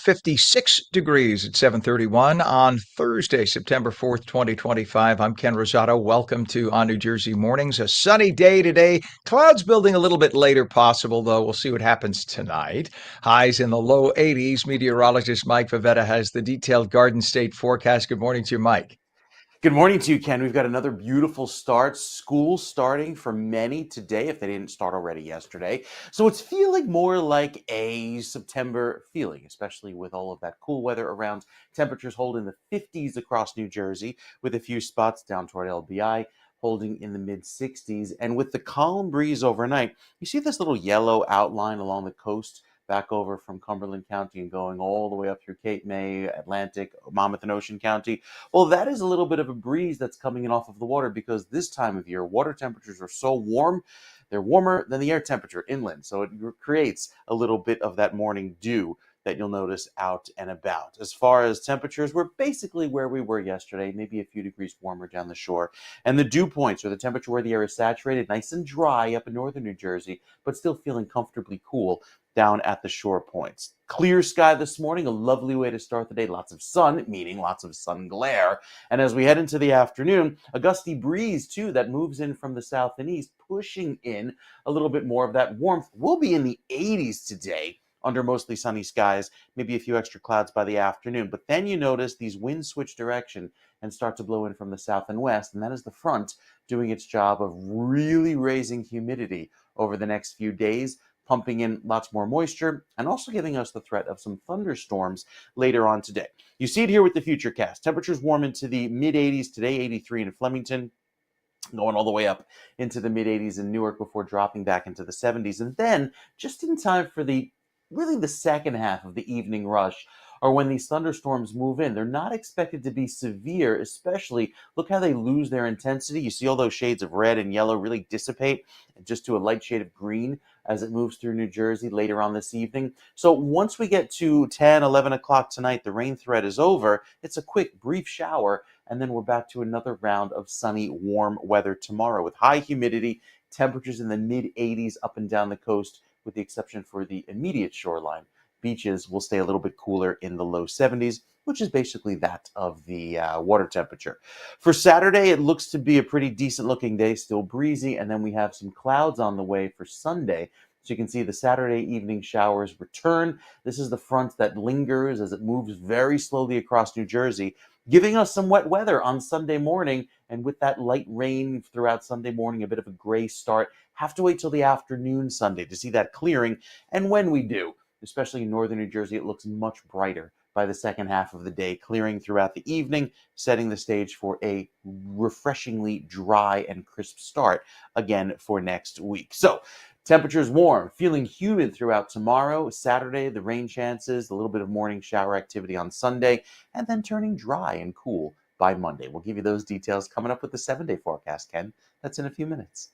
56 degrees at 7:31 on Thursday, September 4th, 2025. I'm Ken Rosato. Welcome to ONNJ Mornings. A sunny day today. Clouds building a little bit later possible, though. We'll see what happens tonight. Highs in the low 80s. Meteorologist Mike Favetta has the detailed Garden State forecast. Good morning to you, Mike. Good morning to you, Ken. We've got another beautiful start. School starting for many today, if they didn't start already yesterday. So it's feeling more like a September feeling, especially with all of that cool weather around. Temperatures holding the 50s across New Jersey, with a few spots down toward LBI holding in the mid 60s. And with the calm breeze overnight, you see this little yellow outline along the coast back over from Cumberland County and going all the way up through Cape May, Atlantic, Monmouth, and Ocean County. Well, that is a little bit of a breeze that's coming in off of the water because this time of year, water temperatures are so warm. They're warmer than the air temperature inland. So it creates a little bit of that morning dew that you'll notice out and about. As far as temperatures, we're basically where we were yesterday, maybe a few degrees warmer down the shore. And the dew points, or the temperature where the air is saturated, nice and dry up in northern New Jersey, but still feeling comfortably cool down at the shore points. Clear sky this morning, a lovely way to start the day. Lots of sun, meaning lots of sun glare. And as we head into the afternoon, a gusty breeze too that moves in from the south and east, pushing in a little bit more of that warmth. We'll be in the 80s today under mostly sunny skies, maybe a few extra clouds by the afternoon. But then you notice these winds switch direction and start to blow in from the south and west. And that is the front doing its job of really raising humidity over the next few days, pumping in lots more moisture, and also giving us the threat of some thunderstorms later on today. You see it here with the futurecast. Temperatures warm into the mid 80s today, 83 in Flemington, going all the way up into the mid 80s in Newark before dropping back into the 70s. And then, just in time for the second half of the evening rush, or when these thunderstorms move in. They're not expected to be severe, especially look how they lose their intensity. You see all those shades of red and yellow really dissipate just to a light shade of green as it moves through New Jersey later on this evening. So once we get to 10, 11 o'clock tonight, the rain threat is over. It's a quick, brief shower, and then we're back to another round of sunny, warm weather tomorrow with high humidity, temperatures in the mid 80s up and down the coast, with the exception for the immediate shoreline. Beaches will stay a little bit cooler in the low 70s, which is basically that of the water temperature. For Saturday, it looks to be a pretty decent looking day, still breezy, and then we have some clouds on the way for Sunday. So you can see the Saturday evening showers return. This is the front that lingers as it moves very slowly across New Jersey, giving us some wet weather on Sunday morning. And with that light rain throughout Sunday morning, a bit of a gray start. Have to wait till the afternoon Sunday to see that clearing. And when we do, especially in northern New Jersey, it looks much brighter by the second half of the day, clearing throughout the evening, setting the stage for a refreshingly dry and crisp start again for next week. So temperatures warm, feeling humid throughout tomorrow. Saturday, the rain chances, a little bit of morning shower activity on Sunday, and then turning dry and cool by Monday. We'll give you those details coming up with the 7-day forecast, Ken. That's in a few minutes.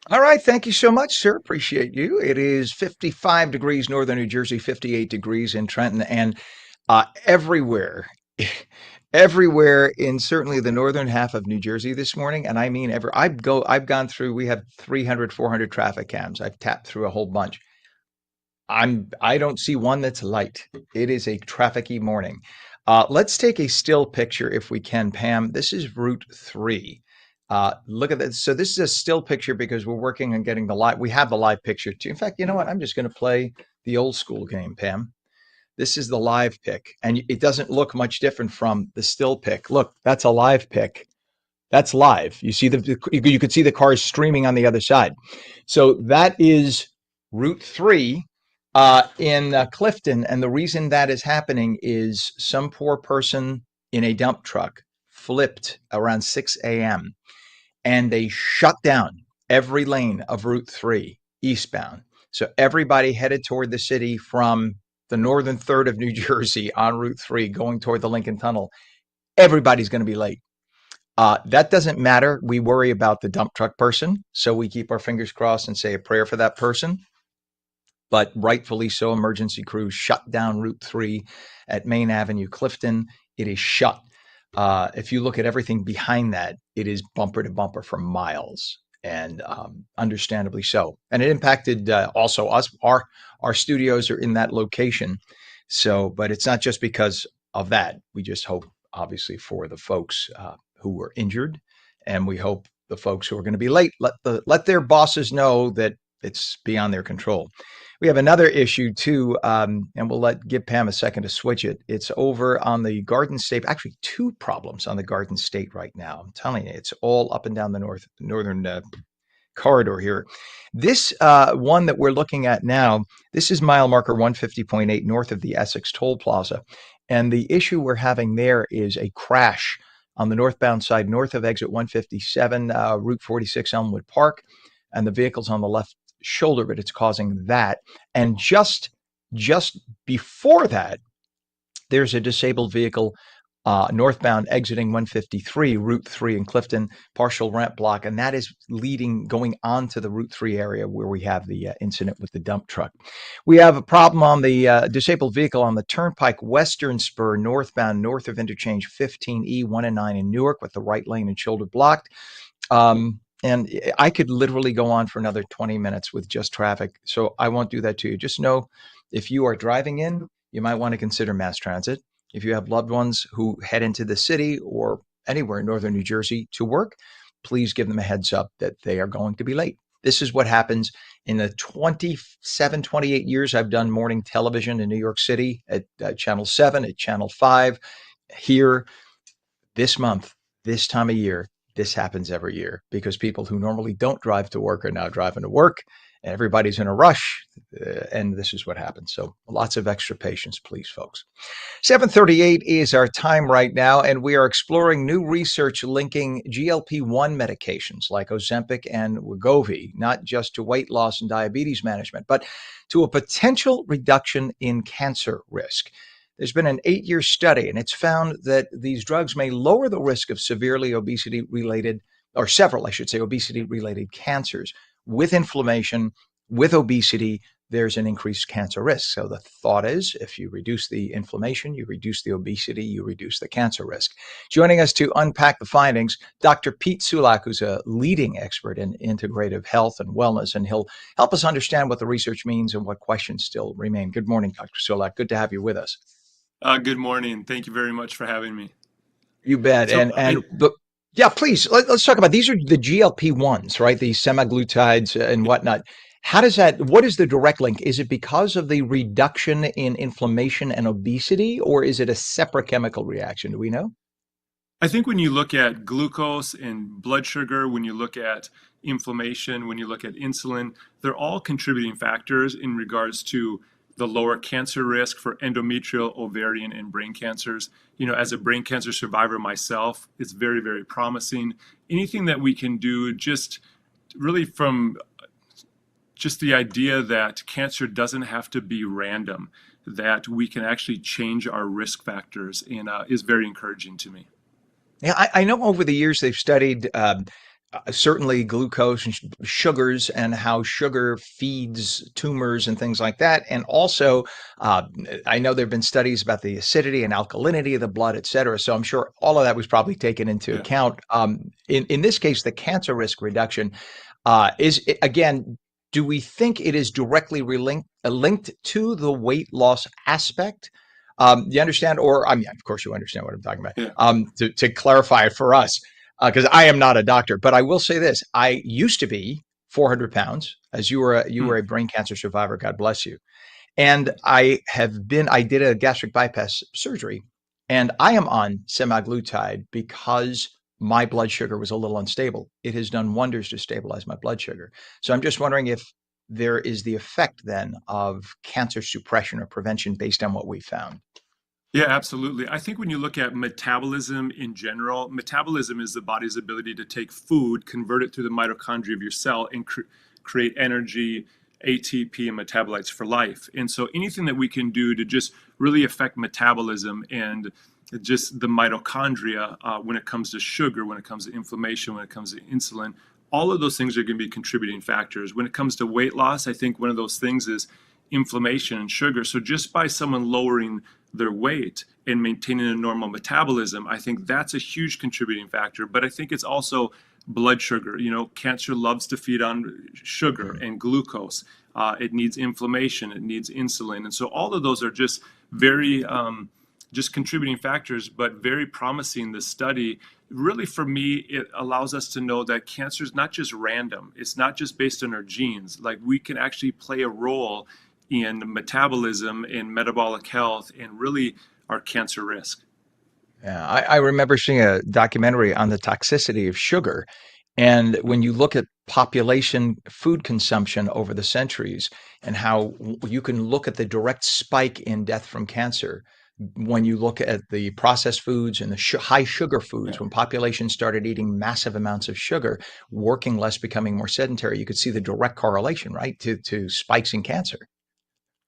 All right. Thank you so much, sir. Appreciate you. It is 55 degrees northern New Jersey, 58 degrees in Trenton, and everywhere, everywhere in certainly the northern half of New Jersey this morning. And I mean, I've gone through, we have 300, 400 traffic cams. I've tapped through a whole bunch. I don't see one that's light. It is a trafficy morning. Let's take a still picture if we can, Pam. This is Route 3. Look at that. So this is a still picture because we're working on getting the live. We have the live picture too. In fact, you know what? I'm just going to play the old school game, Pam. This is the live pick, and it doesn't look much different from the still pick. Look, that's a live pick. That's live. You see you could see the cars streaming on the other side. So that is Route 3 in Clifton, and the reason that is happening is some poor person in a dump truck flipped around 6 a.m. and they shut down every lane of Route 3 eastbound. So everybody headed toward the city from the northern third of New Jersey on Route 3 going toward the Lincoln Tunnel. Everybody's going to be late. That doesn't matter. We worry about the dump truck person, so we keep our fingers crossed and say a prayer for that person. But rightfully so, emergency crews shut down Route 3 at Main Avenue, Clifton. It is shut. If you look at everything behind that, it is bumper to bumper for miles, and understandably so. And it impacted also us. Our studios are in that location. So, but it's not just because of that. We just hope, obviously, for the folks who were injured, and we hope the folks who are going to be late let their bosses know that it's beyond their control. We have another issue too, and we'll give Pam a second to switch it. It's over on the Garden State. Actually, two problems on the Garden State right now. I'm telling you, it's all up and down the northern corridor here. This one that we're looking at now, this is mile marker 150.8 north of the Essex Toll Plaza. And the issue we're having there is a crash on the northbound side, north of exit 157, Route 46 Elmwood Park. And the vehicle's on the left shoulder, but it's causing that. And just before that, there's a disabled vehicle northbound exiting 153, Route 3 in Clifton, partial ramp block, and that is going on to the Route 3 area where we have the incident with the dump truck. We have a problem on the disabled vehicle on the Turnpike Western Spur northbound, north of interchange 15E, 1 and 9 in Newark, with the right lane and shoulder blocked. And I could literally go on for another 20 minutes with just traffic, so I won't do that to you. Just know if you are driving in, you might want to consider mass transit. If you have loved ones who head into the city or anywhere in northern New Jersey to work, please give them a heads up that they are going to be late. This is what happens in the 27, 28 years I've done morning television in New York City at Channel 7, at Channel 5. Here, this month, this time of year, this happens every year because people who normally don't drive to work are now driving to work. Everybody's in a rush, and this is what happens. So lots of extra patience, please, folks. 7:38 is our time right now, and we are exploring new research linking GLP-1 medications like Ozempic and Wegovy, not just to weight loss and diabetes management, but to a potential reduction in cancer risk. There's been an 8-year study, and it's found that these drugs may lower the risk of severely obesity-related, or several, I should say, obesity-related cancers. With inflammation, with obesity, there's an increased cancer risk. So the thought is, if you reduce the inflammation, you reduce the obesity, you reduce the cancer risk. Joining us to unpack the findings, Dr. Pete Sulak, who's a leading expert in integrative health and wellness, and he'll help us understand what the research means and what questions still remain. Good morning, Dr. Sulak. Good to have you with us. Good morning. Thank you very much for having me. You bet. Yeah, please, let's talk about, these are the GLP-1s, right? The semaglutides and whatnot. What is the direct link? Is it because of the reduction in inflammation and obesity, or is it a separate chemical reaction? Do we know? I think when you look at glucose and blood sugar, when you look at inflammation, when you look at insulin, they're all contributing factors in regards to the lower cancer risk for endometrial, ovarian, and brain cancers. You know, as a brain cancer survivor myself, it's very, very promising. Anything that we can do, just really from just the idea that cancer doesn't have to be random, that we can actually change our risk factors, and is very encouraging to me. Yeah, I know over the years they've studied certainly glucose and sugars and how sugar feeds tumors and things like that. And also, I know there have been studies about the acidity and alkalinity of the blood, et cetera. So I'm sure all of that was probably taken into account. In this case, the cancer risk reduction is, again, do we think it is directly linked to the weight loss aspect? You understand, or I mean, of course, you understand what I'm talking about. Yeah. To clarify it for us, because I am not a doctor, but I will say this: I used to be 400 pounds, as you were a brain cancer survivor. God bless you. And I did a gastric bypass surgery, and I am on semaglutide because my blood sugar was a little unstable. It has done wonders to stabilize my blood sugar. So I'm just wondering if there is the effect then of cancer suppression or prevention based on what we found. Yeah, absolutely. I think when you look at metabolism in general, metabolism is the body's ability to take food, convert it through the mitochondria of your cell, and create energy, ATP, and metabolites for life. And so anything that we can do to just really affect metabolism and just the mitochondria when it comes to sugar, when it comes to inflammation, when it comes to insulin, all of those things are going to be contributing factors. When it comes to weight loss, I think one of those things is inflammation and sugar. So just by someone lowering their weight and maintaining a normal metabolism, I think that's a huge contributing factor. But I think it's also blood sugar. You know, cancer loves to feed on sugar and glucose. It needs inflammation, it needs insulin. And so all of those are just very just contributing factors, but very promising. This study really, for me, it allows us to know that cancer is not just random. It's not just based on our genes. Like, we can actually play a role in metabolism, in metabolic health, and really our cancer risk. Yeah, I remember seeing a documentary on the toxicity of sugar. And when you look at population food consumption over the centuries and how you can look at the direct spike in death from cancer when you look at the processed foods and the high sugar foods, Yeah. when populations started eating massive amounts of sugar, working less, becoming more sedentary, you could see the direct correlation, right, to spikes in cancer.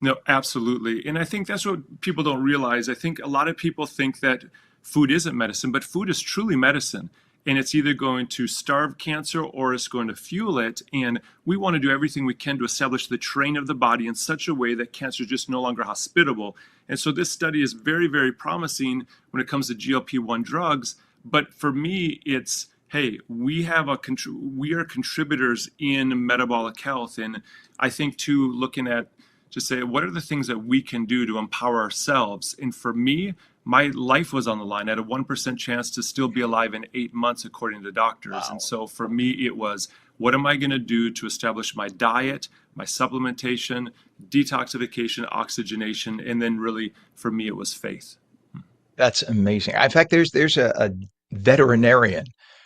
No, absolutely. And I think that's what people don't realize. I think a lot of people think that food isn't medicine, but food is truly medicine. And it's either going to starve cancer or it's going to fuel it. And we want to do everything we can to establish the terrain of the body in such a way that cancer is just no longer hospitable. And so this study is very, very promising when it comes to GLP-1 drugs. But for me, it's, hey, we are contributors in metabolic health. And I think too, looking at just say, what are the things that we can do to empower ourselves? And for me, my life was on the line. I had a 1% chance to still be alive in 8 months, according to doctors. Wow. And so for me, it was, what am I going to do to establish my diet, my supplementation, detoxification, oxygenation? And then really, for me, it was faith. That's amazing. In fact, there's a veterinarian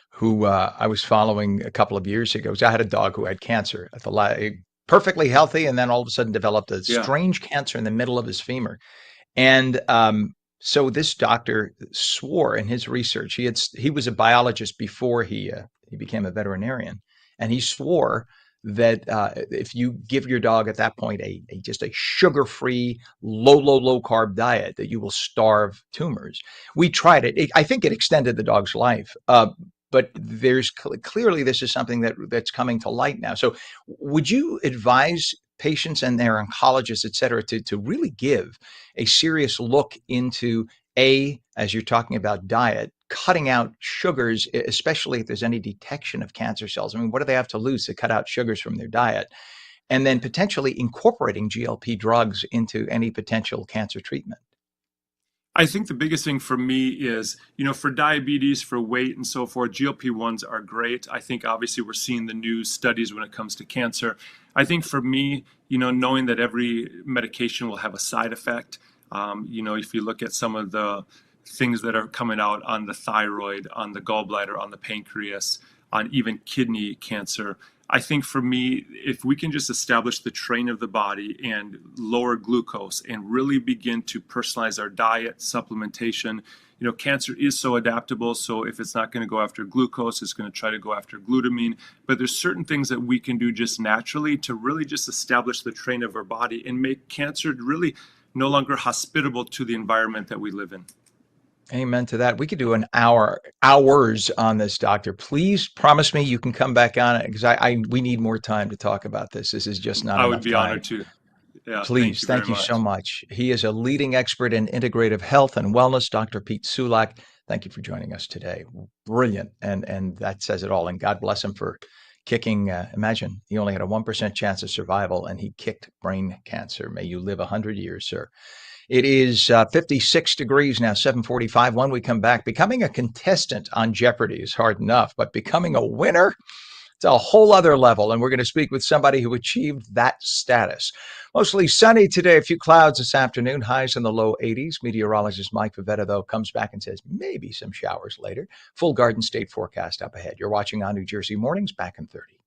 who I was following a couple of years ago. So I had a dog who had cancer at the perfectly healthy, and then all of a sudden developed a Yeah. strange cancer in the middle of his femur. And so this doctor swore in his research, he was a biologist before he became a veterinarian, and he swore that if you give your dog at that point just a sugar-free, low carb diet, that you will starve tumors. We tried it. I think it extended the dog's life. But there's clearly this is something that's coming to light now. So would you advise patients and their oncologists, et cetera, to really give a serious look into, as you're talking about diet, cutting out sugars, especially if there's any detection of cancer cells? I mean, what do they have to lose to cut out sugars from their diet? And then potentially incorporating GLP drugs into any potential cancer treatment. I think the biggest thing for me is, for diabetes, for weight and so forth, GLP-1s are great. I think obviously we're seeing the new studies when it comes to cancer. I think for me, knowing that every medication will have a side effect, if you look at some of the things that are coming out on the thyroid, on the gallbladder, on the pancreas, on even kidney cancer, I think for me, if we can just establish the terrain of the body and lower glucose and really begin to personalize our diet, supplementation, cancer is so adaptable. So if it's not going to go after glucose, it's going to try to go after glutamine. But there's certain things that we can do just naturally to really just establish the terrain of our body and make cancer really no longer hospitable to the environment that we live in. Amen to that. We could do hours on this, doctor. Please promise me you can come back on it, because we need more time to talk about this. This is just not I enough would be time. honored to. Yeah, Please, thank you so much. He is a leading expert in integrative health and wellness, Dr. Pete Sulak. Thank you for joining us today. Brilliant, and that says it all. And God bless him for kicking. Imagine he only had a 1% chance of survival, and he kicked brain cancer. May you live 100 years, sir. It is 56 degrees now, 7:45. When we come back, becoming a contestant on Jeopardy is hard enough, but becoming a winner, it's a whole other level. And we're going to speak with somebody who achieved that status. Mostly sunny today, a few clouds this afternoon, highs in the low 80s. Meteorologist Mike Favetta, though, comes back and says maybe some showers later. Full Garden State forecast up ahead. You're watching ONNJ Mornings, back in 30.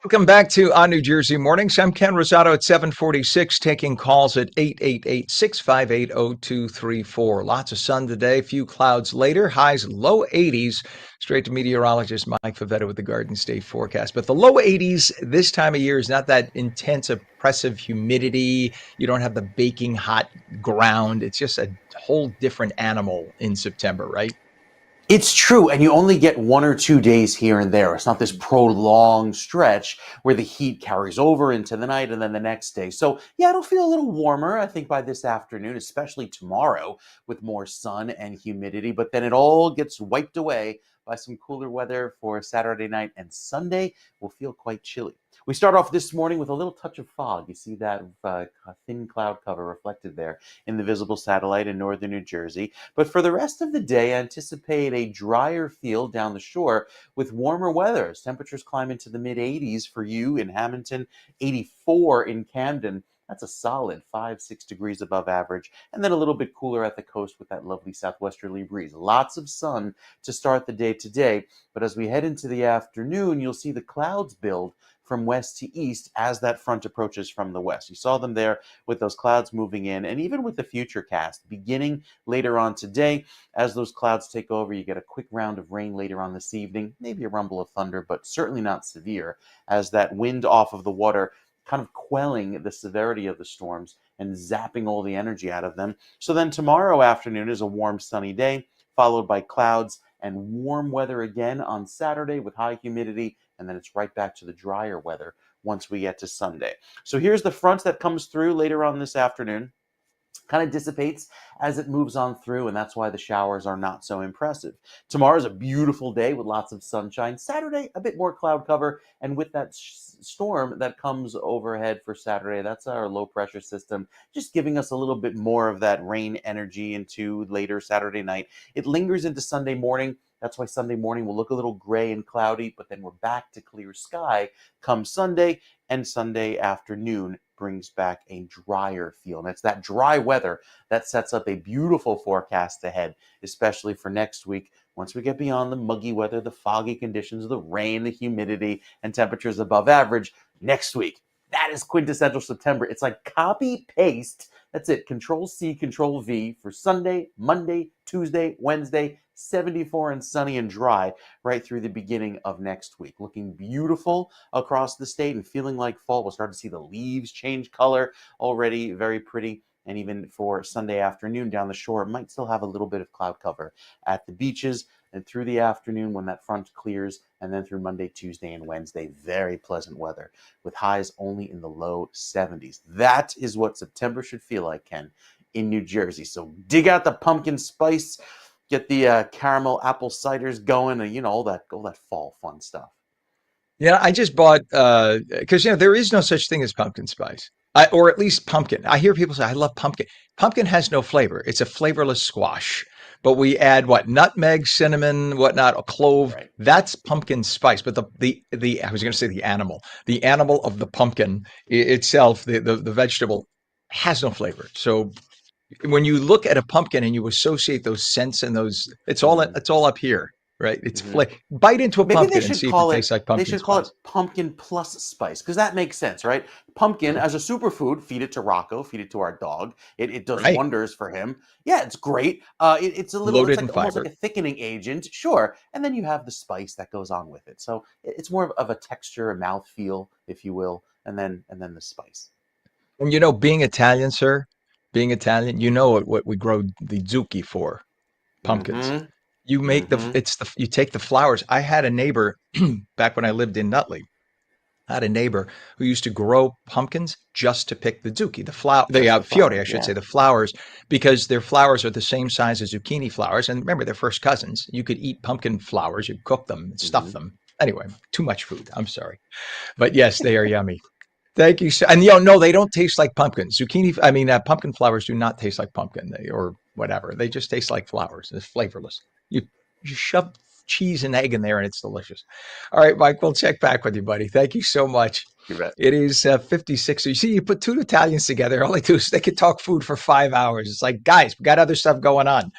Welcome back to ONNJ Jersey Mornings. I'm Ken Rosato at 746, taking calls at 888-658-0234. Lots of sun today, a few clouds later, highs low 80s. Straight to meteorologist Mike Favetta with the Garden State forecast. But the low 80s this time of year is not that intense, oppressive humidity. You don't have the baking hot ground. It's just a whole different animal in September, right? It's true, and you only get 1 or 2 days here and there. It's not this prolonged stretch where the heat carries over into the night and then the next day. So, yeah, it'll feel a little warmer, I think, by this afternoon, especially tomorrow with more sun and humidity. But then it all gets wiped away by some cooler weather for Saturday night, and Sunday will feel quite chilly. We start off this morning with a little touch of fog. You see that thin cloud cover reflected there in the visible satellite in northern New Jersey. But for the rest of the day, anticipate a drier feel down the shore with warmer weather as temperatures climb into the mid 80s for you in Hamilton, 84 in Camden. That's a solid 5-6 degrees above average, and then a little bit cooler at the coast with that lovely southwesterly breeze. Lots of sun to start the day today, but as we head into the afternoon, you'll see the clouds build from west to east as that front approaches from the west. You saw them there with those clouds moving in, and even with the future cast beginning later on today, as those clouds take over, you get a quick round of rain later on this evening, maybe a rumble of thunder, but certainly not severe, as that wind off of the water kind of quelling the severity of the storms and zapping all the energy out of them. So then tomorrow afternoon is a warm, sunny day, followed by clouds and warm weather again on Saturday with high humidity, and then it's right back to the drier weather once we get to Sunday. So here's the front that comes through later on this afternoon. Kind of dissipates as it moves on through, and that's why the showers are not so impressive. Tomorrow's a beautiful day with lots of sunshine. Saturday, a bit more cloud cover, and with that storm that comes overhead for Saturday, that's our low pressure system, just giving us a little bit more of that rain energy into later Saturday night. It lingers into Sunday morning. That's why Sunday morning will look a little gray and cloudy, but then we're back to clear sky come Sunday, and Sunday afternoon brings back a drier feel. And it's that dry weather that sets up a beautiful forecast ahead, especially for next week. Once we get beyond the muggy weather, the foggy conditions, the rain, the humidity, and temperatures above average, next week, that is quintessential September. It's like copy paste. That's it. Control C, Control V for Sunday, Monday, Tuesday, Wednesday, 74 and sunny and dry right through the beginning of next week. Looking beautiful across the state and feeling like fall. We'll start to see the leaves change color already. Very pretty. And even for Sunday afternoon down the shore, it might still have a little bit of cloud cover at the beaches. And through the afternoon when that front clears, and then through Monday, Tuesday, and Wednesday, very pleasant weather with highs only in the low 70s. That is what September should feel like, Ken, in New Jersey. So dig out the pumpkin spice, get the caramel apple ciders going, and all that fall fun stuff. Yeah, I just bought because there is no such thing as pumpkin spice, or at least pumpkin. I hear people say, "I love pumpkin." Pumpkin has no flavor; it's a flavorless squash. But we add what nutmeg, cinnamon, whatnot, a clove. Right. That's pumpkin spice. But the I was going to say the animal of the pumpkin itself, the vegetable, has no flavor. So when you look at a pumpkin and you associate those scents and those, Mm-hmm. it's all up here, right? It's Mm-hmm. bite into a Maybe they pumpkin and should see if it call tastes it like they pumpkin should call it spice. pumpkin plus spice, because that makes sense, right? Pumpkin as a superfood, feed it to Rocco, feed it to our dog. It does Right. wonders for him. Yeah, it's great. It's Loaded in like almost like fiber. a thickening agent, sure. And then you have the spice that goes on with it. So it's more of a texture, a mouth feel, if you will, and then the spice. And being Italian, sir, being Italian, what we grow the zucchi for, pumpkins. Mm-hmm. You make Mm-hmm. you take the flowers. I had a neighbor back when I lived in Nutley. I had a neighbor who used to grow pumpkins just to pick the zucchi, the Just the fiore, flower. I should say, Yeah. the flowers, because their flowers are the same size as zucchini flowers. And remember, they're first cousins. You could eat pumpkin flowers, you cook them, stuff Mm-hmm. them. Anyway, too much food. I'm sorry, but yes, they are yummy. Thank you. And no, they don't taste like pumpkin. Pumpkin flowers do not taste like pumpkin or whatever. They just taste like flowers. It's flavorless. You shove cheese and egg in there and it's delicious. All right, Mike, we'll check back with you, buddy. Thank you so much. You bet. It is 56. So you see, you put two Italians together, all they do is they could talk food for 5 hours. It's like, guys, we got other stuff going on.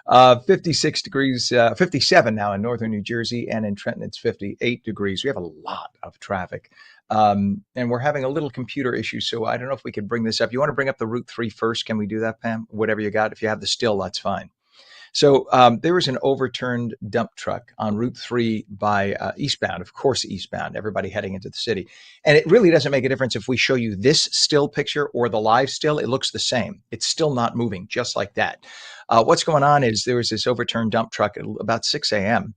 56 degrees, 57 now in northern New Jersey, and in Trenton, it's 58 degrees. We have a lot of traffic And we're having a little computer issue, so I don't know if we could bring this up. You want to bring up the Route 3 first? Can we do that, Pam? Whatever you got. If you have the still, that's fine. So there was an overturned dump truck on Route 3 by eastbound, of course, eastbound, everybody heading into the city. And it really doesn't make a difference if we show you this still picture or the live still, it looks the same. It's still not moving, just like that. What's going on is there was this overturned dump truck at about 6 a.m.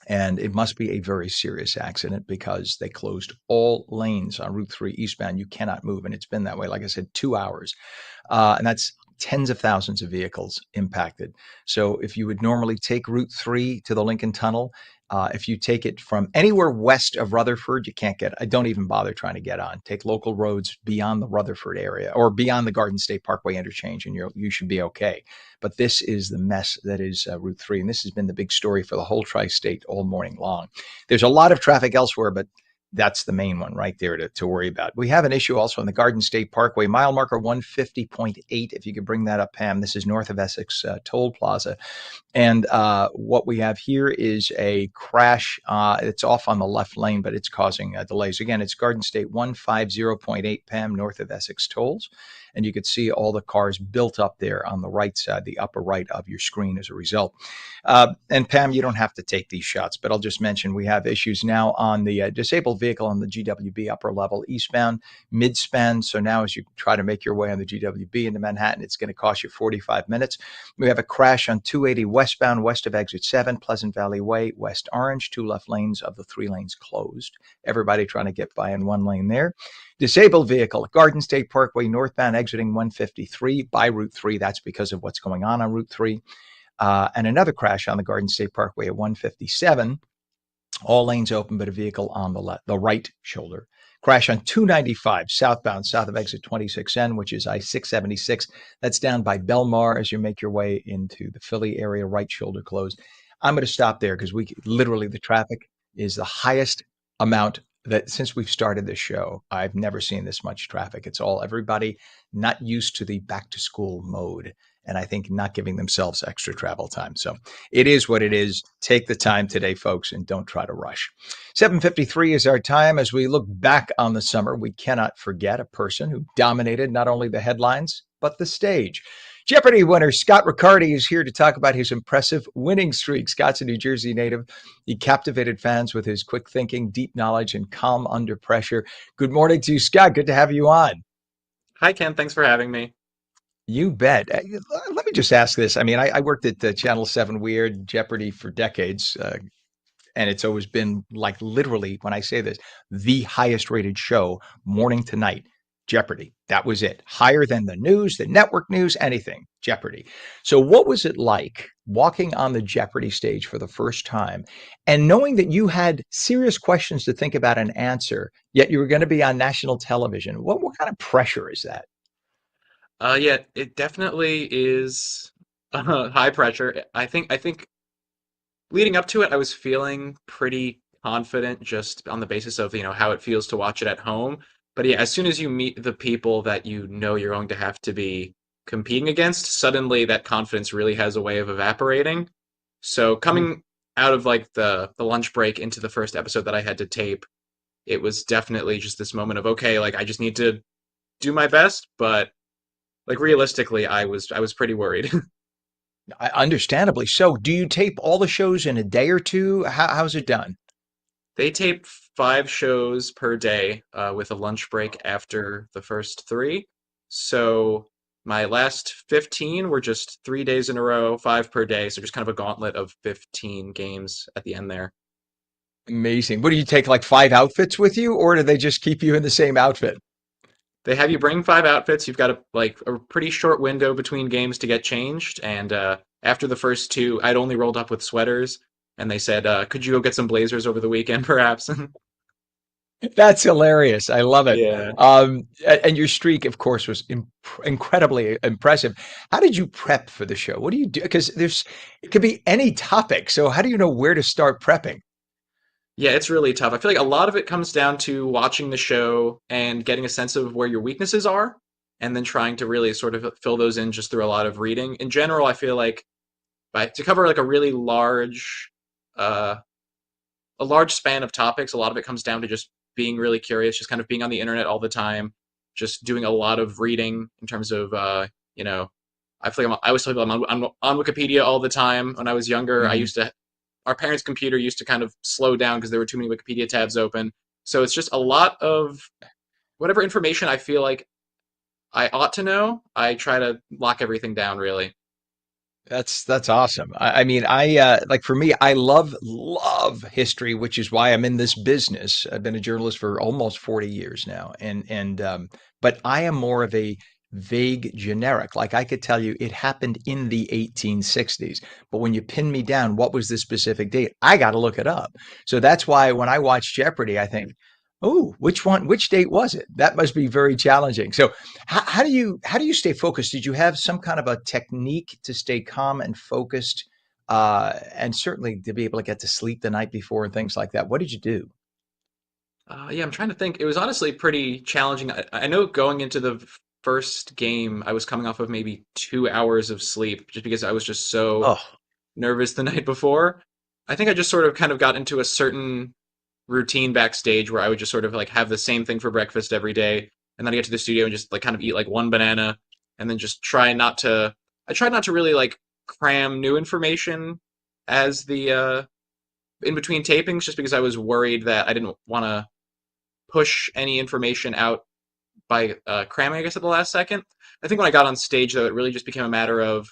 And it must be a very serious accident because they closed all lanes on Route 3 eastbound. You cannot move. And it's been that way, like I said, 2 hours. And that's tens of thousands of vehicles impacted. So if you would normally take Route 3 to the Lincoln Tunnel, if you take it from anywhere west of Rutherford, you can't get, I don't even bother trying to get on. Take local roads beyond the Rutherford area or beyond the Garden State Parkway interchange, and you should be okay. But this is the mess that is Route 3. And this has been the big story for the whole tri-state all morning long. There's a lot of traffic elsewhere, but that's the main one right there to worry about. We have an issue also on the Garden State Parkway, mile marker 150.8. If you could bring that up, Pam. This is north of Essex Toll Plaza. And what we have here is a crash. It's off on the left lane, but it's causing delays. Again, it's Garden State 150.8, Pam, north of Essex Tolls. And you could see all the cars built up there on the right side, the upper right of your screen as a result. And Pam, you don't have to take these shots, but I'll just mention we have issues now on the disabled vehicle on the GWB upper level eastbound mid-span. So now as you try to make your way on the GWB into Manhattan, it's going to cost you 45 minutes. We have a crash on 280 westbound west of exit 7, Pleasant Valley Way, West Orange, 2 left lanes of the 3 lanes closed. Everybody trying to get by in 1 lane there. Disabled vehicle at Garden State Parkway northbound exiting 153 by Route 3. That's because of what's going on Route 3. And another crash on the Garden State Parkway at 157. All lanes open, but a vehicle on the right shoulder. Crash on 295 southbound, south of exit 26N, which is I-676. That's down by Belmar as you make your way into the Philly area, right shoulder closed. I'm going to stop there because the traffic is the highest amount that since we've started this show, I've never seen this much traffic. It's all everybody not used to the back to school mode. And I think not giving themselves extra travel time. So it is what it is. Take the time today, folks, and don't try to rush. 7:53 is our time. As we look back on the summer, we cannot forget a person who dominated not only the headlines, but the stage. Jeopardy winner Scott Riccardi is here to talk about his impressive winning streak. Scott's a New Jersey native. He captivated fans with his quick thinking, deep knowledge, and calm under pressure. Good morning to you, Scott. Good to have you on. Hi, Ken. Thanks for having me. You bet. Let me just ask this. I mean, I worked at Channel 7 Weird Jeopardy for decades, and it's always been like literally, when I say this, the highest rated show, morning to night, Jeopardy. That was it. Higher than the news, the network news, anything, Jeopardy. So what was it like walking on the Jeopardy stage for the first time and knowing that you had serious questions to think about and answer, yet you were going to be on national television? What kind of pressure is that? Yeah, it definitely is high pressure. I think leading up to it, I was feeling pretty confident just on the basis of, how it feels to watch it at home. But yeah, as soon as you meet the people that you know you're going to have to be competing against, suddenly that confidence really has a way of evaporating. So coming out of like the lunch break into the first episode that I had to tape, it was definitely just this moment of, okay, like I just need to do my best, but like realistically, I was pretty worried. Understandably so. Do you tape all the shows in a day or two? How's it done? They tape 5 shows per day with a lunch break after the first 3. So my last 15 were just 3 days in a row, 5 per day. So just kind of a gauntlet of 15 games at the end there. Amazing. What do you take, like 5 outfits with you, or do they just keep you in the same outfit? They have you bring 5 outfits. You've got a pretty short window between games to get changed. And after the first 2, I'd only rolled up with sweaters. And they said, could you go get some blazers over the weekend, perhaps? That's hilarious. I love it. Yeah. And your streak, of course, was incredibly impressive. How did you prep for the show? What do you do? Because it could be any topic. So how do you know where to start prepping? Yeah, it's really tough. I feel like a lot of it comes down to watching the show and getting a sense of where your weaknesses are, and then trying to really sort of fill those in just through a lot of reading. In general, I feel like to cover like a really a large span of topics, a lot of it comes down to just being really curious, just kind of being on the internet all the time, just doing a lot of reading in terms of, you know, I feel like I always tell people I'm on Wikipedia all the time. When I was younger, Mhm. our parents' computer used to kind of slow down because there were too many Wikipedia tabs open. So it's just a lot of whatever information I feel like I ought to know. I try to lock everything down, really. That's awesome. I mean, like for me, I love history, which is why I'm in this business. I've been a journalist for almost 40 years now, and but I am more of a vague generic. Like I could tell you it happened in the 1860s, but when you pin me down, what was the specific date? I got to look it up. So that's why when I watch Jeopardy, I think, oh, which date was it? That must be very challenging. So how do you stay focused? Did you have some kind of a technique to stay calm and focused, and certainly to be able to get to sleep the night before and things like that? What did you do? Yeah, I'm trying to think. It was honestly pretty challenging. I know going into the first game, I was coming off of maybe 2 hours of sleep just because I was just so Oh, nervous the night before. I think I just sort of kind of got into a certain routine backstage where I would just sort of like have the same thing for breakfast every day, and then I get to the studio and just like kind of eat like one banana, and then just try not to. I tried not to really like cram new information as the in between tapings, just because I was worried that I didn't want to push any information out by cramming, I guess, at the last second. I think when I got on stage, though, it really just became a matter of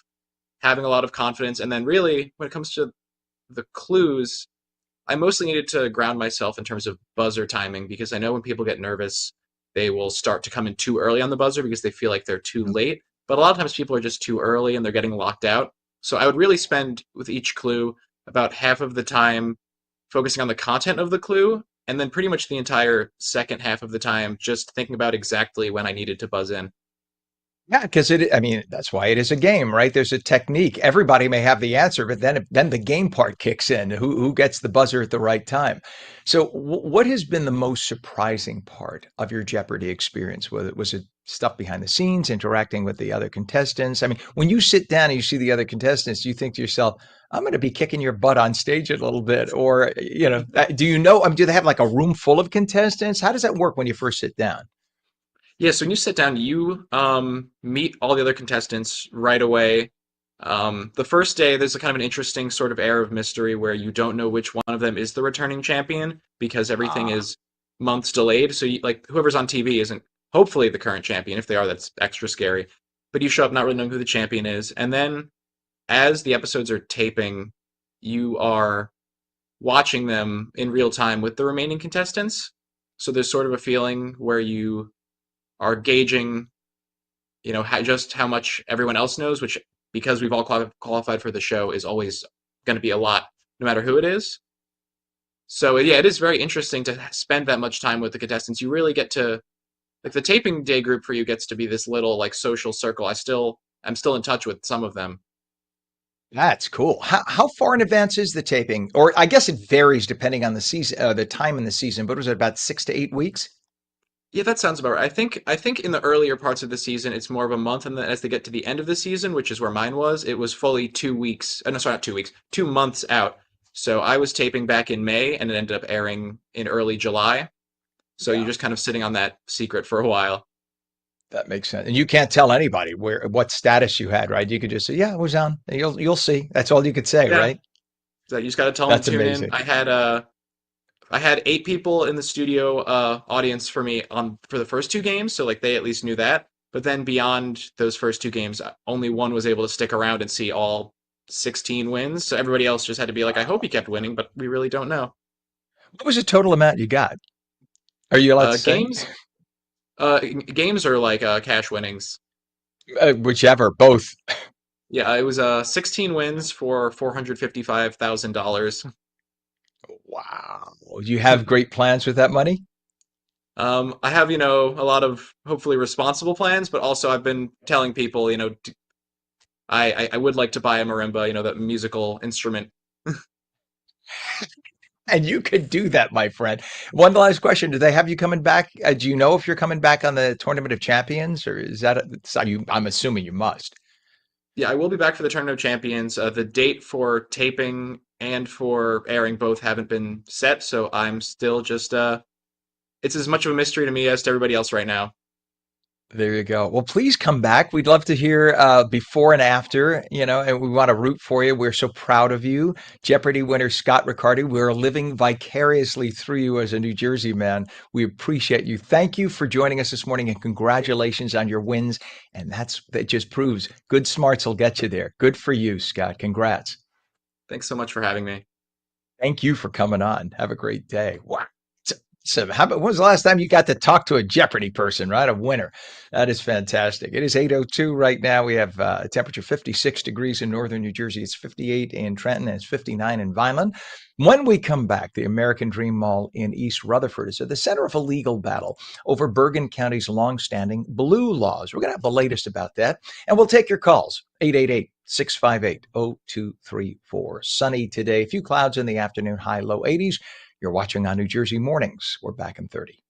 having a lot of confidence, and then really when it comes to the clues, I mostly needed to ground myself in terms of buzzer timing because I know when people get nervous, they will start to come in too early on the buzzer because they feel like they're too mhm. late. But a lot of times people are just too early and they're getting locked out. So I would really spend with each clue about half of the time focusing on the content of the clue, and then pretty much the entire second half of the time just thinking about exactly when I needed to buzz in. Yeah, because I mean, that's why it is a game, right? There's a technique. Everybody may have the answer, but then the game part kicks in. Who gets the buzzer at the right time? So, what has been the most surprising part of your Jeopardy experience? Was it stuff behind the scenes, interacting with the other contestants? I mean, when you sit down and you see the other contestants, you think to yourself, "I'm going to be kicking your butt on stage a little bit," or do you know? I mean, do they have like a room full of contestants? How does that work when you first sit down? Yeah, so when you sit down, you meet all the other contestants right away. The first day, there's a kind of an interesting sort of air of mystery where you don't know which one of them is the returning champion because everything Ah. is months delayed. So, like, whoever's on TV isn't hopefully the current champion. If they are, that's extra scary. But you show up not really knowing who the champion is. And then, as the episodes are taping, you are watching them in real time with the remaining contestants. So, there's sort of a feeling where you are gauging, just how much everyone else knows, which because we've all qualified for the show is always going to be a lot, no matter who it is. So yeah, it is very interesting to spend that much time with the contestants. You really get to like the taping day group for you gets to be this little like social circle. I'm still in touch with some of them. That's cool. How far in advance is the taping? Or I guess it varies depending on the season, the time in the season. But was it about 6 to 8 weeks? Yeah, that sounds about right. I think in the earlier parts of the season it's more of a month, and then as they get to the end of the season, which is where mine was, it was fully 2 weeks. No, sorry, not 2 weeks, 2 months out. So I was taping back in May, and it ended up airing in early July. So you're Yeah, just kind of sitting on that secret for a while. that makes sense. And you can't tell anybody what status you had, right? You could just say, "Yeah, it was on." You'll see. That's all you could say, Yeah, right? so you just got to tell them That's to tune in. amazing. I had 8 people in the studio audience for me on for the first two games, so like they at least knew that. But then beyond those first two games, only one was able to stick around and see all 16 wins. So everybody else just had to be like, I hope he Wow. kept winning, but we really don't know. What was the total amount you got? Are you allowed to say? Games, games are like cash winnings. Whichever, both. Yeah, it was 16 wins for $455,000. Wow. Do you have great plans with that money? I have, a lot of hopefully responsible plans, but also I've been telling people, I would like to buy a marimba, that musical instrument. And you could do that, my friend. One last question: do they have you coming back? Do you know if you're coming back on the Tournament of Champions, or is that? I'm assuming you must. Yeah, I will be back for the Tournament of Champions. The date for taping and for airing both haven't been set, so I'm still just it's as much of a mystery to me as to everybody else right now. There you go. Well, please come back. We'd love to hear before and after, and we want to root for you. We're so proud of you. Jeopardy winner Scott Riccardi, we're living vicariously through you as a New Jersey man. We appreciate you. Thank you for joining us this morning and congratulations on your wins. And that just proves good smarts will get you there. Good for you, Scott. Congrats. Thanks so much for having me. Thank you for coming on. Have a great day. Wow. So when was the last time you got to talk to a Jeopardy person, right? A winner. That is fantastic. It is 8:02 right now. We have temperature 56 degrees in northern New Jersey. It's 58 in Trenton and it's 59 in Vineland. When we come back, the American Dream Mall in East Rutherford is at the center of a legal battle over Bergen County's longstanding blue laws. We're going to have the latest about that, and we'll take your calls. 888-658-0234. Sunny today. A few clouds in the afternoon, high low 80s. You're watching ONNJ Mornings. We're back in 30.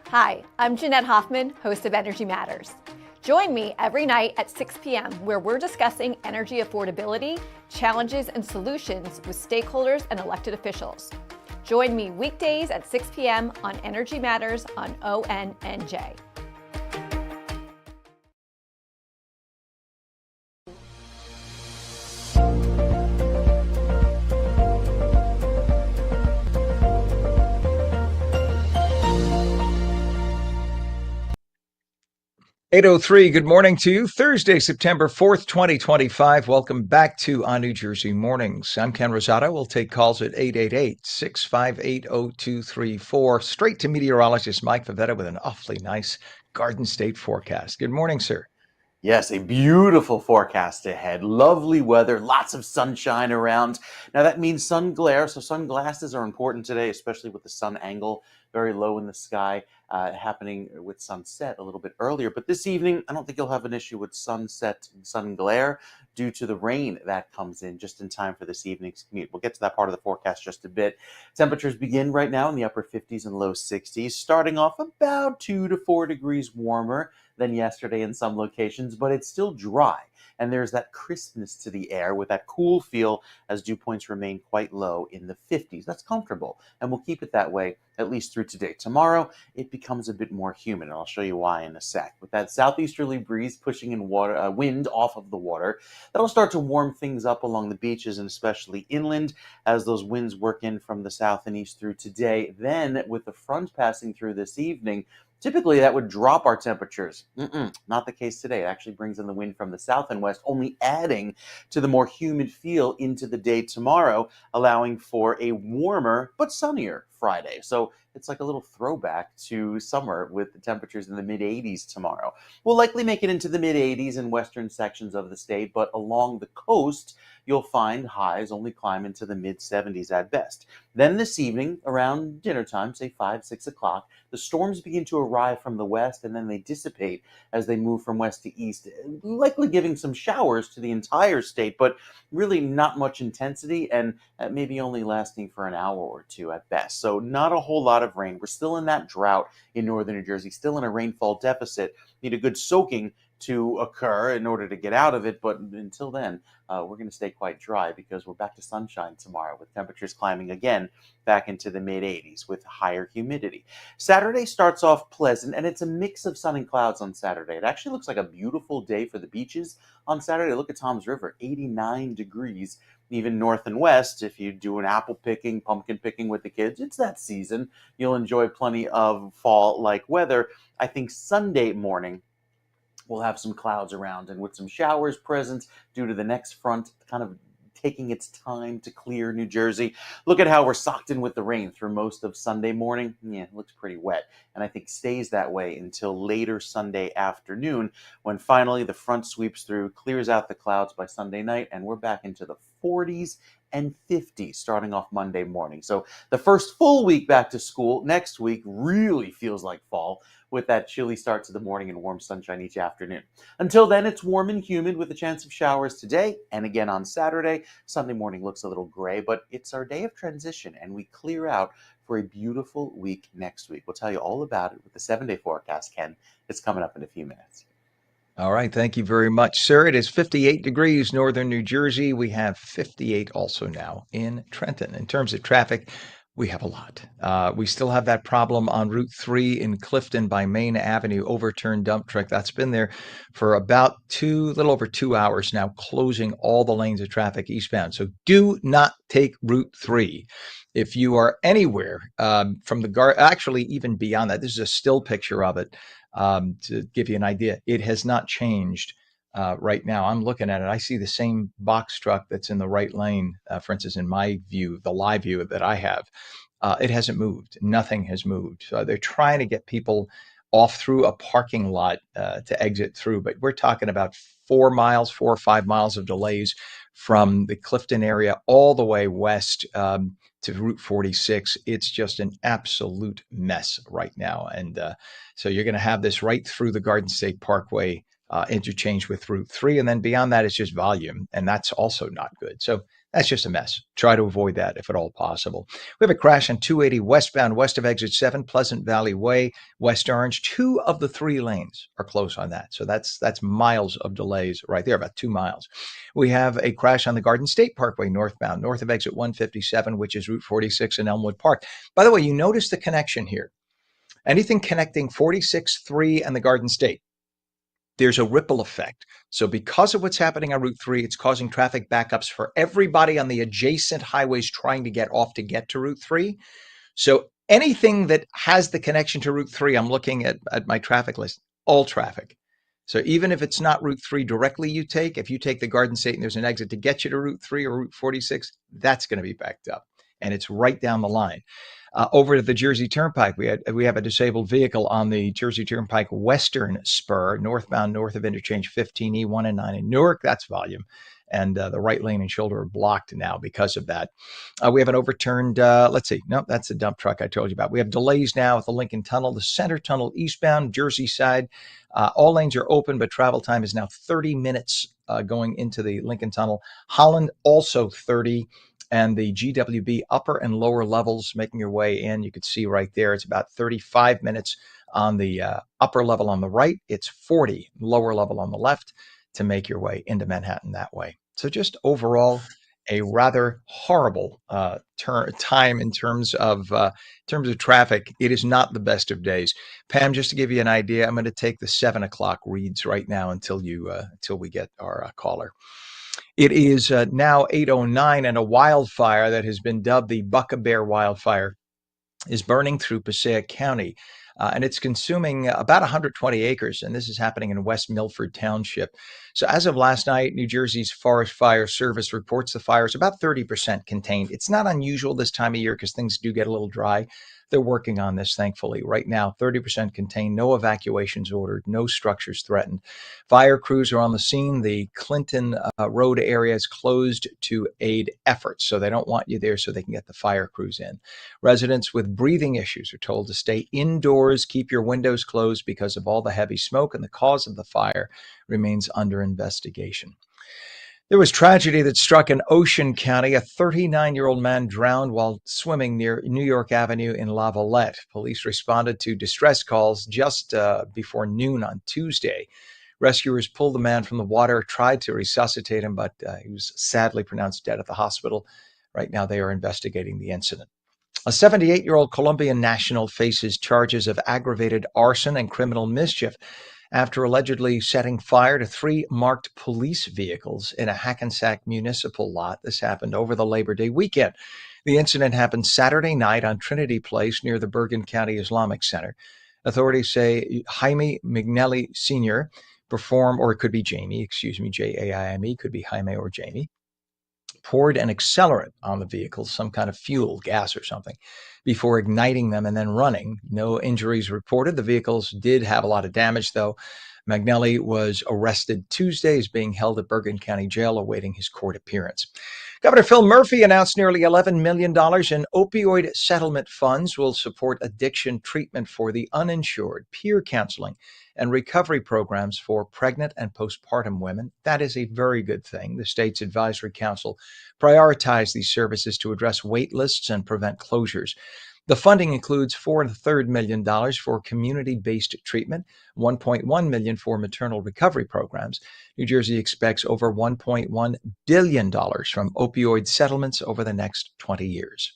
Hi, I'm Jeanette Hoffman, host of Energy Matters. Join me every night at 6 p.m. where we're discussing energy affordability, challenges, and solutions with stakeholders and elected officials. Join me weekdays at 6 p.m. on Energy Matters on ONNJ. .803, good morning to you. Thursday, September 4th, 2025. Welcome back to ONNJ Mornings. I'm Ken Rosato. We'll take calls at 888-658-0234. Straight to meteorologist Mike Favetta with an awfully nice Garden State forecast. Good morning, sir. Yes, a beautiful forecast ahead. Lovely weather, lots of sunshine around. Now that means sun glare, so sunglasses are important today, especially with the sun angle very low in the sky, happening with sunset a little bit earlier. But this evening, I don't think you'll have an issue with sunset and sun glare due to the rain that comes in just in time for this evening's commute. We'll get to that part of the forecast just a bit. Temperatures begin right now in the upper 50s and low 60s, starting off about 2 to 4 degrees warmer than yesterday in some locations, but it's still dry. And there's that crispness to the air with that cool feel as dew points remain quite low in the 50s. That's comfortable, and we'll keep it that way at least through today. Tomorrow, it becomes a bit more humid, and I'll show you why in a sec. With that southeasterly breeze pushing in wind off of the water, that'll start to warm things up along the beaches and especially inland as those winds work in from the south and east through today. Then, with the front passing through this evening, typically, that would drop our temperatures. Not the case today. It actually brings in the wind from the south and west, only adding to the more humid feel into the day tomorrow, allowing for a warmer but sunnier Friday. So it's like a little throwback to summer with the temperatures in the mid 80s tomorrow. We'll likely make it into the mid 80s in western sections of the state, but along the coast, you'll find highs only climb into the mid 70s at best. Then this evening, around dinner time, say 5, 6 o'clock, the storms begin to arrive from the west and then they dissipate as they move from west to east, likely giving some showers to the entire state, but really not much intensity and maybe only lasting for an hour or two at best. So not a whole lot of rain. We're still in that drought in northern New Jersey, still in a rainfall deficit. Need a good soaking to occur in order to get out of it, but until then, we're going to stay quite dry because we're back to sunshine tomorrow with temperatures climbing again back into the mid 80s with higher humidity. Saturday starts off pleasant, and it's a mix of sun and clouds on Saturday. It actually looks like a beautiful day for the beaches on Saturday. Look at Tom's River, 89 degrees, even north and west. If you do an apple picking, pumpkin picking with the kids, it's that season. You'll enjoy plenty of fall-like weather. I think Sunday morning, we'll have some clouds around and with some showers present due to the next front kind of taking its time to clear New Jersey. Look at how we're socked in with the rain through most of Sunday morning. Yeah, it looks pretty wet, and I think stays that way until later Sunday afternoon when finally the front sweeps through, clears out the clouds by Sunday night, and we're back into the 40s and 50s starting off Monday morning. So the first full week back to school next week really feels like fall, with that chilly start to the morning and warm sunshine each afternoon. Until then, it's warm and humid with a chance of showers today and again on Saturday. Sunday morning looks a little gray, but it's our day of transition and we clear out for a beautiful week next week. We'll tell you all about it with the 7-day forecast, Ken. It's coming up in a few minutes. All right. Thank you very much, sir. It is 58 degrees northern New Jersey. We have 58 also now in Trenton. In terms of traffic, we have a lot. We still have that problem on Route 3 in Clifton by Main Avenue, overturned dump truck. That's been there for about little over 2 hours now, closing all the lanes of traffic eastbound. So do not take Route 3. If you are anywhere from actually even beyond that, this is a still picture of it to give you an idea. It has not changed right now. I'm looking at it. I see the same box truck that's in the right lane, for instance, in my view, the live view that I have. It hasn't moved. Nothing has moved. So they're trying to get people off through a parking lot to exit through. But we're talking about 4 or 5 miles of delays from the Clifton area all the way west to Route 46. It's just an absolute mess right now. And so you're going to have this right through the Garden State Parkway interchange with Route 3. And then beyond that, it's just volume. And that's also not good. So that's just a mess. Try to avoid that if at all possible. We have a crash on 280 westbound, west of exit 7, Pleasant Valley Way, West Orange. 2 of the 3 lanes are closed on that. So that's miles of delays right there, about 2 miles. We have a crash on the Garden State Parkway northbound, north of exit 157, which is Route 46 in Elmwood Park. By the way, you notice the connection here. Anything connecting 46-3 and the Garden State, there's a ripple effect. So because of what's happening on Route 3, it's causing traffic backups for everybody on the adjacent highways trying to get off to get to Route 3. So anything that has the connection to Route 3, I'm looking at my traffic list, all traffic. So even if it's not Route 3 directly if you take the Garden State and there's an exit to get you to Route 3 or Route 46, that's going to be backed up. And it's right down the line. Over to the Jersey Turnpike, we have a disabled vehicle on the Jersey Turnpike Western Spur, northbound north of interchange 15E, 1 and 9 in Newark. That's volume. And the right lane and shoulder are blocked now because of that. We have an overturned, that's the dump truck I told you about. We have delays now at the Lincoln Tunnel, the Center Tunnel eastbound, Jersey side. All lanes are open, but travel time is now 30 minutes going into the Lincoln Tunnel. Holland also 30. And the GWB upper and lower levels making your way in, you could see right there, it's about 35 minutes on the upper level on the right. It's 40 lower level on the left to make your way into Manhattan that way. So just overall, a rather horrible time in terms of traffic. It is not the best of days. Pam, just to give you an idea, I'm going to take the 7 o'clock reads right now until we get our caller. It is now 8:09, and a wildfire that has been dubbed the Buck-a-Bear wildfire is burning through Passaic County, and it's consuming about 120 acres, and this is happening in West Milford Township. So as of last night, New Jersey's Forest Fire Service reports the fire is about 30% contained. It's not unusual this time of year because things do get a little dry. They're working on this, thankfully. Right now, 30% contained, no evacuations ordered, no structures threatened. Fire crews are on the scene. The Clinton Road area is closed to aid efforts, so they don't want you there so they can get the fire crews in. Residents with breathing issues are told to stay indoors, keep your windows closed because of all the heavy smoke, and the cause of the fire remains under investigation. There was tragedy that struck in Ocean County. A 39-year-old man drowned while swimming near New York Avenue in La Valette. Police responded to distress calls just before noon on Tuesday. Rescuers pulled the man from the water, tried to resuscitate him, but he was sadly pronounced dead at the hospital. Right now, they are investigating the incident. A 78-year-old Colombian national faces charges of aggravated arson and criminal mischief after allegedly setting fire to 3 marked police vehicles in a Hackensack municipal lot. This happened over the Labor Day weekend. The incident happened Saturday night on Trinity Place near the Bergen County Islamic Center. Authorities say Jaime McNelly Sr. or it could be Jamie, Jaime, could be Jaime or Jamie, poured an accelerant on the vehicles, some kind of fuel, gas or something, before igniting them and then running. No injuries reported. The vehicles did have a lot of damage, though. McNelly was arrested Tuesday, is being held at Bergen County Jail awaiting his court appearance. Governor Phil Murphy announced nearly $11 million in opioid settlement funds will support addiction treatment for the uninsured, peer counseling, and recovery programs for pregnant and postpartum women. That is a very good thing. The state's advisory council prioritized these services to address wait lists and prevent closures. The funding includes $4.3 million for community-based treatment, $1.1 million for maternal recovery programs. New Jersey expects over $1.1 billion from opioid settlements over the next 20 years.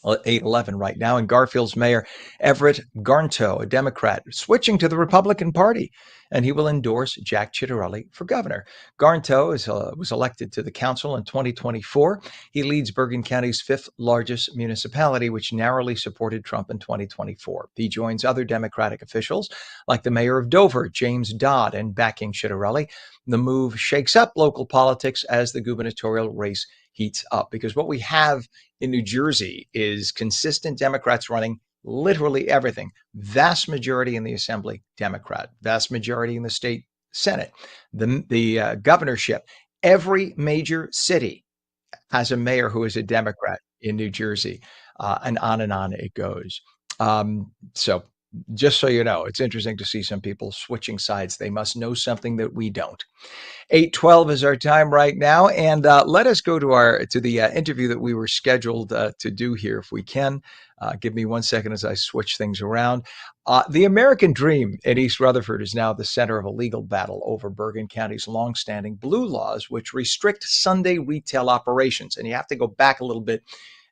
8:11 right now, and Garfield's Mayor Everett Garnto, a Democrat, switching to the Republican Party, and he will endorse Jack Ciattarelli for governor. Garnto was elected to the council in 2024. He leads Bergen County's fifth largest municipality, which narrowly supported Trump in 2024. He joins other Democratic officials, like the mayor of Dover, James Dodd, in backing Ciattarelli. The move shakes up local politics as the gubernatorial race heats up, because what we have in New Jersey is consistent Democrats running literally everything. Vast majority in the Assembly, Democrat. Vast majority in the state Senate. The governorship. Every major city has a mayor who is a Democrat in New Jersey, and on it goes. So just so you know, it's interesting to see some people switching sides. They must know something that we don't. 8:12 is our time right now, and let us go to the interview that we were scheduled to do here, if we can. Give me 1 second as I switch things around. The American dream in East Rutherford is now the center of a legal battle over Bergen County's longstanding blue laws, which restrict Sunday retail operations. And you have to go back a little bit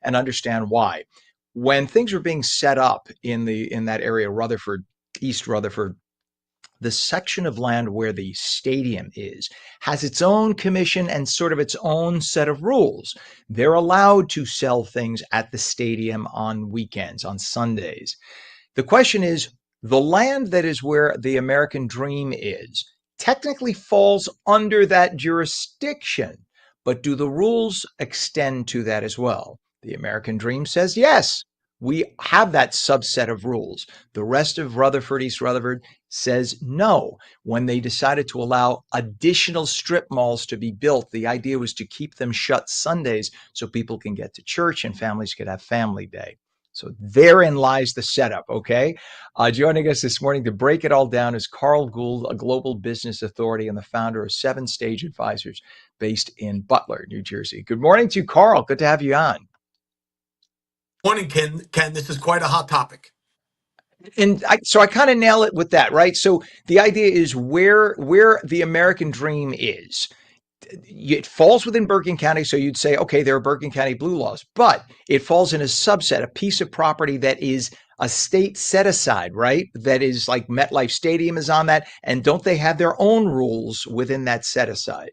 and understand why. When things were being set up in that area, Rutherford, East Rutherford, the section of land where the stadium has its own commission and sort of its own set of rules. They're allowed to sell things at the stadium on weekends, on Sundays. The question is, the land that is where the American dream is technically falls under that jurisdiction, but do the rules extend to that as well? The American dream says yes. We have that subset of rules. The rest of Rutherford, East Rutherford, says no. When they decided to allow additional strip malls to be built, the idea was to keep them shut Sundays so people can get to church and families could have family day. So therein lies the setup, okay? Joining us this morning to break it all down is Carl Gould, a global business authority and the founder of 7 Stage Advisors based in Butler, New Jersey. Good morning to you, Carl. Good to have you on. Morning, Ken. This is quite a hot topic. And so I kind of nail it with that, right? So the idea is where the American dream is. It falls within Bergen County, so you'd say, okay, there are Bergen County blue laws, but it falls in a subset, a piece of property that is a state set aside, right? That is like MetLife Stadium is on that, and don't they have their own rules within that set aside?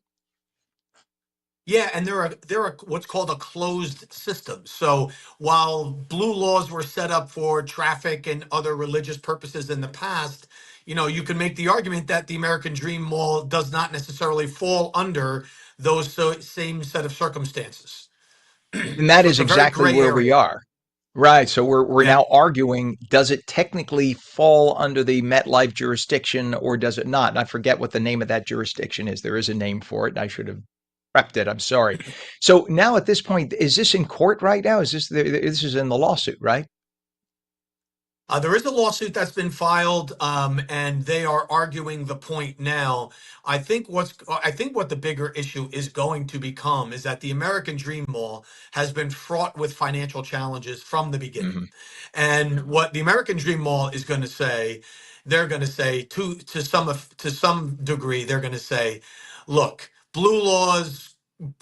Yeah, and there are what's called a closed system. So while blue laws were set up for traffic and other religious purposes in the past, you can make the argument that the American Dream Mall does not necessarily fall under those same set of circumstances. And that So is it's a very exactly gray where we area. are. Right. So we're Yeah. now arguing, does it technically fall under the MetLife jurisdiction or does it not? And I forget what the name of that jurisdiction is. There is a name for it. I should have prepped it. I'm sorry. So now at this point, is this in court right now? This is in the lawsuit, right? There is a lawsuit that's been filed, and they are arguing the point now. I think what the bigger issue is going to become is that the American Dream Mall has been fraught with financial challenges from the beginning, Mm-hmm. and what the American Dream Mall is going to say, they're going to say to some degree, they're going to say, look, blue laws,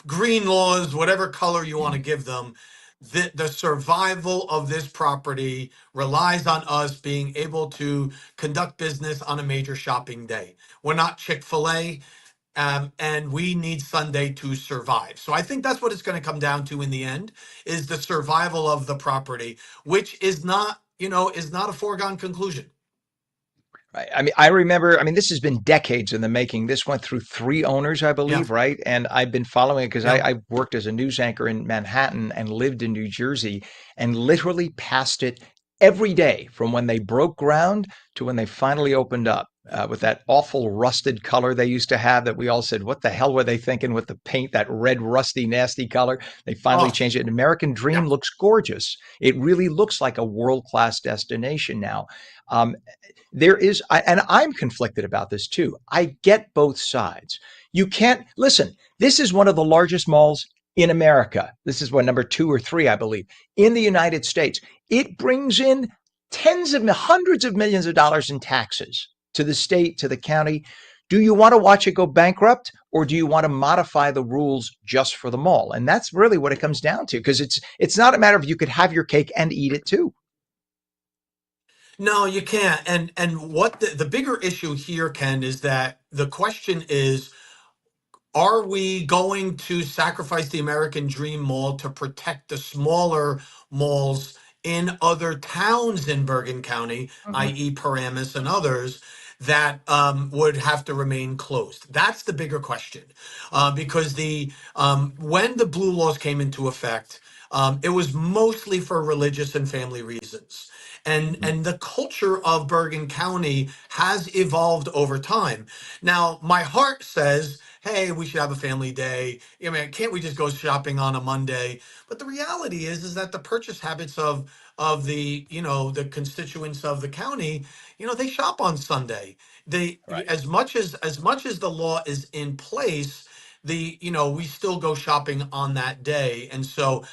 green laws, whatever color you want to give them, the survival of this property relies on us being able to conduct business on a major shopping day. We're not Chick-fil-A, and we need Sunday to survive. So I think that's what it's going to come down to in the end, is the survival of the property, which is not a foregone conclusion. Right. I mean, this has been decades in the making. This went through 3 owners, I Yeah. believe, right? And I've been following it because Yeah. I worked as a news anchor in Manhattan and lived in New Jersey and literally passed it every day from when they broke ground to when they finally opened up, with that awful rusted color they used to have that we all said, what the hell were they thinking with the paint, that red, rusty, nasty color? They finally Oh, changed it. And American Dream yeah. looks gorgeous. It really looks like a world-class destination now. Um, and I'm conflicted about this too. I get both sides. You can't listen. This is one of the largest malls in America. This is what, number 2 or 3, I believe, in the United States. It brings in hundreds of millions of dollars in taxes to the state, to the county. Do you want to watch it go bankrupt, or do you want to modify the rules just for the mall? And that's really what it comes down to, because it's not a matter of you could have your cake and eat it too. No, you can't. And what the bigger issue here, Ken, is that the question is, are we going to sacrifice the American Dream Mall to protect the smaller malls in other towns in Bergen County, Mhm. i.e., Paramus and others, that would have to remain closed? That's the bigger question, because the when the blue laws came into effect, it was mostly for religious and family reasons. And the culture of Bergen County has evolved over time. Now, my heart says, hey, we should have a family day. I mean, can't we just go shopping on a Monday? But the reality is that the purchase habits of the, the constituents of the county, they shop on Sunday. They, Right. as much as the law is in place, we still go shopping on that day. And so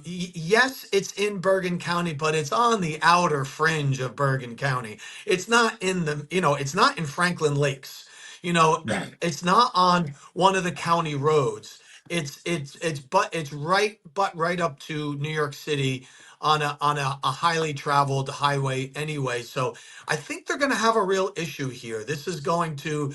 yes, it's in Bergen County, but it's on the outer fringe of Bergen County. It's not in it's not in Franklin Lakes. It's not on one of the county roads. It's right up to New York City on a highly traveled highway anyway. So I think they're going to have a real issue here. This is going to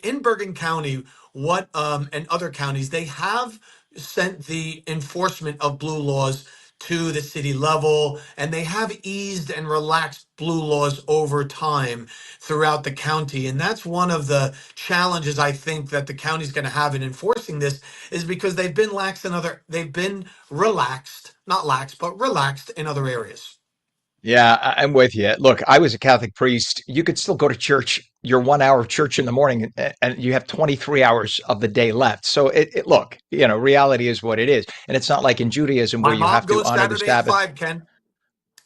in Bergen County, what and other counties, they have sent the enforcement of blue laws to the city level, and they have eased and relaxed blue laws over time throughout the county. And that's one of the challenges I think that the county's going to have in enforcing this, is because they've been relaxed, not lax, but relaxed in other areas. Yeah, I'm with you. Look, I was a Catholic priest. You could still go to church, your 1 hour of church in the morning, and you have 23 hours of the day left. So look, reality is what it is. And it's not like in Judaism where My you mom have to goes honor the Saturday at Sabbath. 5, Ken.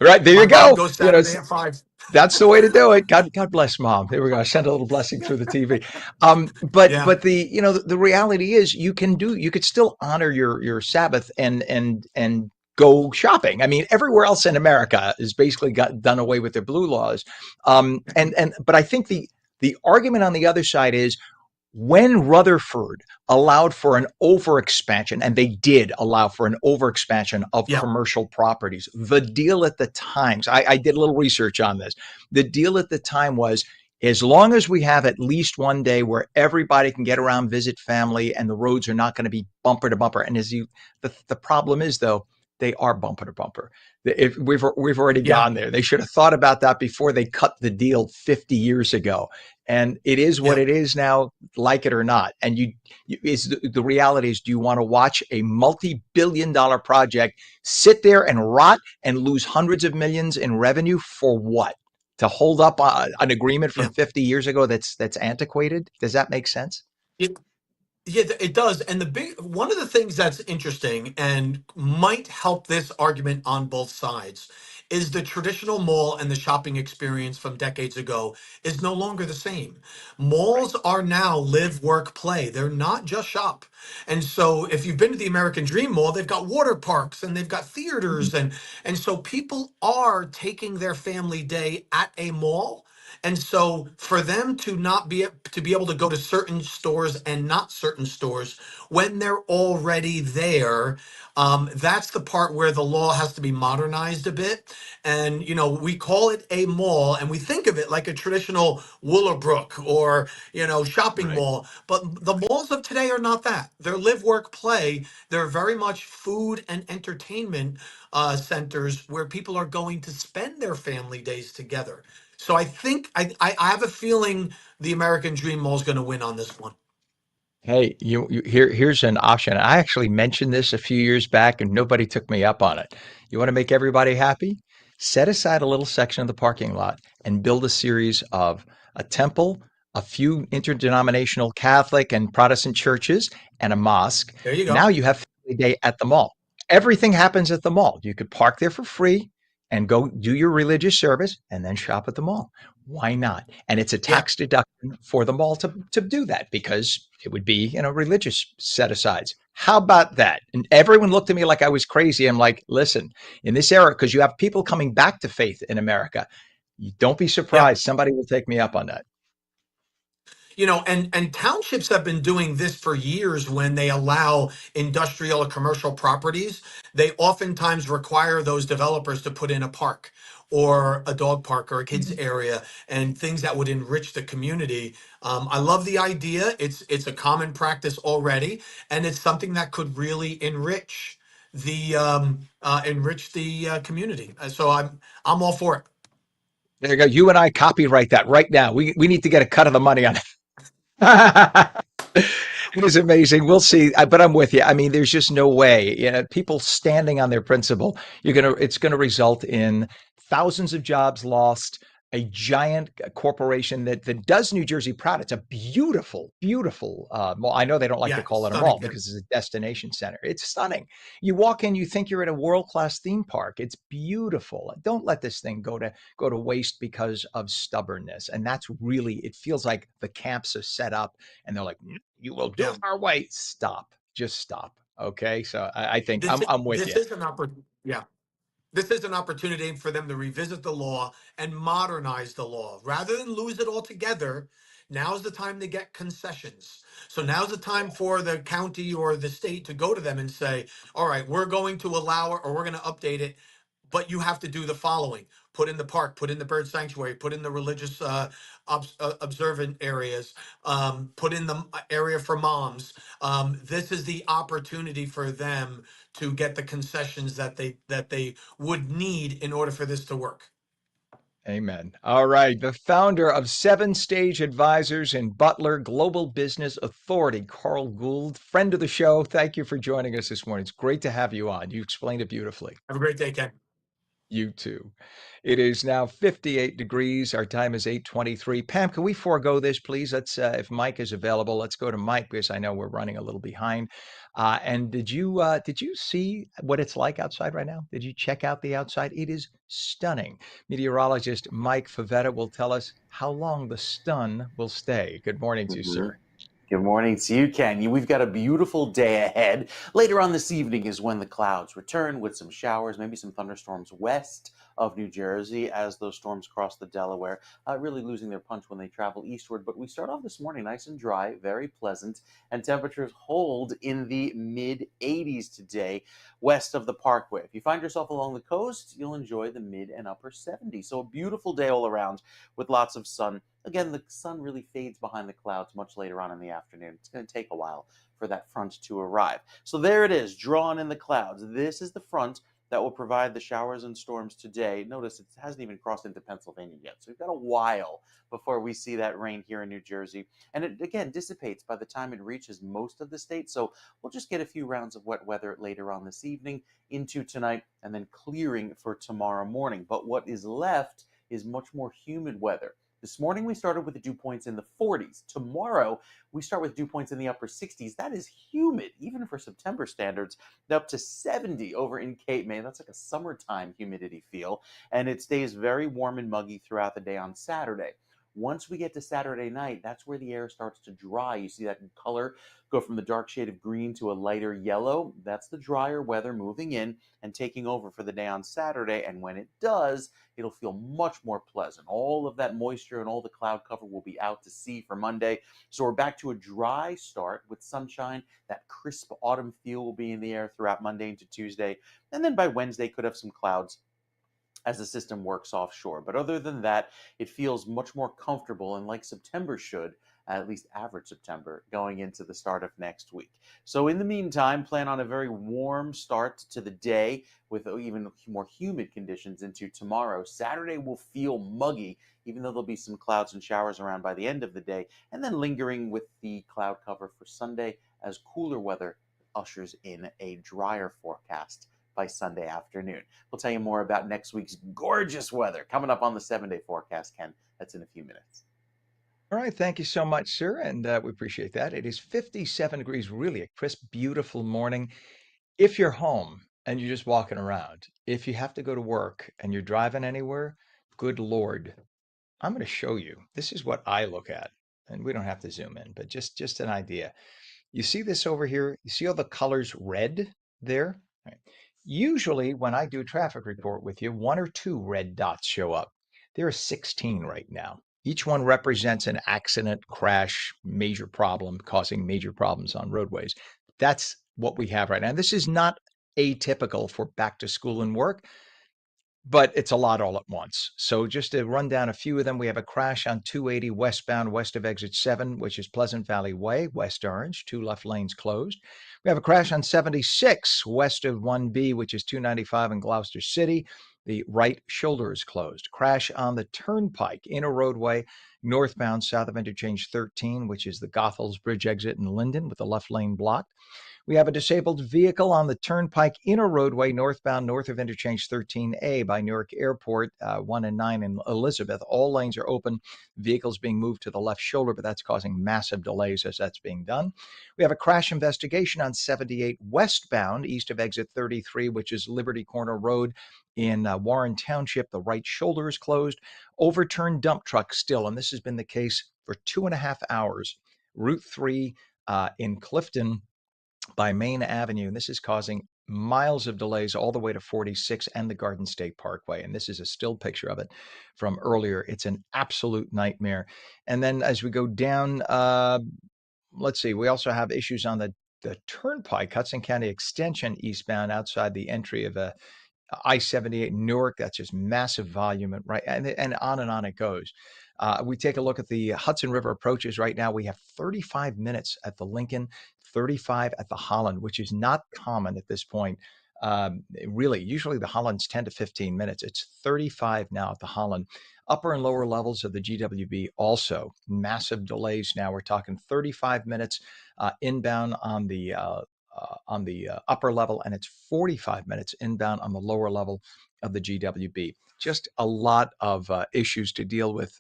Right, there My you mom go. goes Saturday at 5. That's the way to do it. God bless mom. There we go. I send a little blessing through the TV. But Yeah. the reality is you could still honor your Sabbath and go shopping. I mean, everywhere else in America is basically got done away with their blue laws. But I think the argument on the other side is, when Rutherford allowed for an overexpansion, and they did allow for an overexpansion of Yeah. commercial properties, the deal at the time, so I did a little research on this. The deal at the time was, as long as we have at least one day where everybody can get around, visit family, and the roads are not going to be bumper to bumper. And the problem is, though, they are bumper to bumper. If we've already Yeah. gone there. They should have thought about that before they cut the deal 50 years ago. And it is what Yeah. it is now, like it or not. And the reality is, do you want to watch a multi-billion-dollar project sit there and rot and lose hundreds of millions in revenue for what? To hold up an agreement from Yeah. 50 years ago that's antiquated? Does that make sense? Yeah, it does. And one of the things that's interesting and might help this argument on both sides is the traditional mall and the shopping experience from decades ago is no longer the same. Right. Malls are now live, work, play. They're not just shop. And so if you've been to the American Dream Mall, they've got water parks and they've got Mhm. theaters, and so people are taking their family day at a mall. And so for them to be able to go to certain stores and not certain stores when they're already there, that's the part where the law has to be modernized a bit. And we call it a mall, and we think of it like a traditional Willowbrook or shopping Right. mall. But the malls of today are not that. They're live, work, play. They're very much food and entertainment centers where people are going to spend their family days together. So I think I have a feeling the American Dream Mall is going to win on this one. Hey, here's an option. I actually mentioned this a few years back and nobody took me up on it. You want to make everybody happy? Set aside a little section of the parking lot and build a series of a temple, a few interdenominational Catholic and Protestant churches, and a mosque. There you Now go. you have family day at the mall. Everything happens at the mall. You could park there for free and go do your religious service and then shop at the mall. Why not? And it's a Yeah. tax deduction for them all to do that because it would be, religious set asides. How about that? And everyone looked at me like I was crazy. I'm like, listen, in this era, because you have people coming back to faith in America, you don't be Yeah. surprised. Somebody will take me up on that. And townships have been doing this for years when they allow industrial or commercial properties. They oftentimes require those developers to put in a park or a dog park or a kids area and things that would enrich the community. I love the idea. It's a common practice already, and it's something that could really enrich the community. So I'm all for it. There you go. You and I copyright that right now. We need to get a cut of the money on it. It is amazing. We'll see. But I'm with you. I mean, there's just no way. People standing on their principle, it's gonna result in thousands of jobs lost. A giant corporation that does New Jersey proud. It's a beautiful, beautiful mall. I know they don't like to Yeah, call it a stunning, mall Ken. because it's a destination center. It's stunning. You walk in, you think you're at a world-class theme park. It's beautiful. Don't let this thing go to waste because of stubbornness. And that's really, it feels like the camps are set up and they're like, you will do Yeah. it our way. Stop. Just stop. Okay. So I think This I'm with this you. is an opportunity. Yeah. This is an opportunity for them to revisit the law and modernize the law. Rather than lose it altogether, now's the time to get concessions. So now's the time for the county or the state to go to them and say, all right, we're going to allow it or we're going to update it, but you have to do the following. Put in the park, put in the bird sanctuary, put in the religious observant areas, put in the area for moms. This is the opportunity for them to get the concessions that they would need in order for this to work. Amen. All right. The founder of Seven Stage Advisors and Butler Global Business Authority, Carl Gould, friend of the show. Thank you for joining us this morning. It's great to have you on. You explained it beautifully. Have a great day, Ken. You too. It is now 58 degrees. Our time is 8:23. Pam, can we forego this, please? Let's, if Mike is available, let's go to Mike because I know we're running a little behind. And did you see what it's like outside right now? Did you check out the outside? It is stunning. Meteorologist Mike Favetta will tell us how long the stun will stay. Good morning to you, Mhm. sir. Good morning to you, Ken. We've got a beautiful day ahead. Later on this evening is when the clouds return with some showers, maybe some thunderstorms west of New Jersey as those storms cross the Delaware, really losing their punch when they travel eastward. But we start off this morning nice and dry, very pleasant, and temperatures hold in the mid 80s today west of the Parkway. If you find yourself along the coast, you'll enjoy the mid and upper 70s. So a beautiful day all around with lots of sun. Again, the sun really fades behind the clouds much later on in the afternoon. It's going to take a while for that front to arrive. So there it is, drawn in the clouds. This is the front that will provide the showers and storms today. Notice it hasn't even crossed into Pennsylvania yet. So we've got a while before we see that rain here in New Jersey. And it, again, dissipates by the time it reaches most of the state. So we'll just get a few rounds of wet weather later on this evening into tonight and then clearing for tomorrow morning. But what is left is much more humid weather. This morning we started with the dew points in the 40s. Tomorrow we start with dew points in the upper 60s. That is humid, even for September standards, up to 70 over in Cape May. That's like a summertime humidity feel. And it stays very warm and muggy throughout the day on Saturday. Once we get to Saturday night, that's where the air starts to dry. You see that in color go from the dark shade of green to a lighter yellow. That's the drier weather moving in and taking over for the day on Saturday. And when it does, it'll feel much more pleasant. All of that moisture and all the cloud cover will be out to sea for Monday. So we're back to a dry start with sunshine. That crisp autumn feel will be in the air throughout Monday into Tuesday. And then by Wednesday, could have some clouds as the system works offshore. But other than that, it feels much more comfortable and like September should, at least average September, going into the start of next week. So in the meantime, plan on a very warm start to the day with even more humid conditions into tomorrow. Saturday will feel muggy, even though there'll be some clouds and showers around by the end of the day, and then lingering with the cloud cover for Sunday as cooler weather ushers in a drier forecast by Sunday afternoon. We'll tell you more about next week's gorgeous weather coming up on the 7-day forecast, Ken. That's in a few minutes. All right. Thank you so much, sir. And we appreciate that. It is 57 degrees, really a crisp, beautiful morning. If you're home and you're just walking around, if you have to go to work and you're driving anywhere, good Lord, I'm going to show you. This is what I look at, and we don't have to zoom in, but just an idea. You see this over here? You see all the colors red there? Right. Usually when I do a traffic report with you, 1 or 2 red dots show up. There are 16 right now. Each one represents an accident, crash, major problem, causing major problems on roadways. That's what we have right now. This is not atypical for back to school and work, but it's a lot all at once. So just to run down a few of them, we have a crash on 280 westbound west of exit 7, which is Pleasant Valley Way, West Orange, 2 left lanes closed. We have a crash on 76 west of 1B, which is 295 in Gloucester City. The right shoulder is closed. Crash on the Turnpike, inner roadway, northbound south of interchange 13, which is the Goethals Bridge exit in Linden with the left lane blocked. We have a disabled vehicle on the Turnpike inner roadway northbound north of interchange 13A by Newark Airport, 1 and 9 in Elizabeth. All lanes are open. Vehicles being moved to the left shoulder, but that's causing massive delays as that's being done. We have a crash investigation on 78 westbound east of exit 33, which is Liberty Corner Road in Warren Township. The right shoulder is closed. Overturned dump truck still, and this has been the case for 2.5 hours. Route 3 in Clifton by Main Avenue. And this is causing miles of delays all the way to 46 and the Garden State Parkway. And this is a still picture of it from earlier. It's an absolute nightmare. And then as we go down, let's see, we also have issues on the Turnpike, Hudson County Extension eastbound outside the entry of I-78 Newark. That's just massive volume, right? And on it goes. We take a look at the Hudson River approaches right now. We have 35 minutes at the Lincoln, 35 at the Holland, which is not common at this point. Really, usually the Holland's 10 to 15 minutes. It's 35 now at the Holland. Upper and lower levels of the GWB also massive delays now. We're talking 35 minutes inbound on the upper level, and it's 45 minutes inbound on the lower level of the GWB. Just a lot of issues to deal with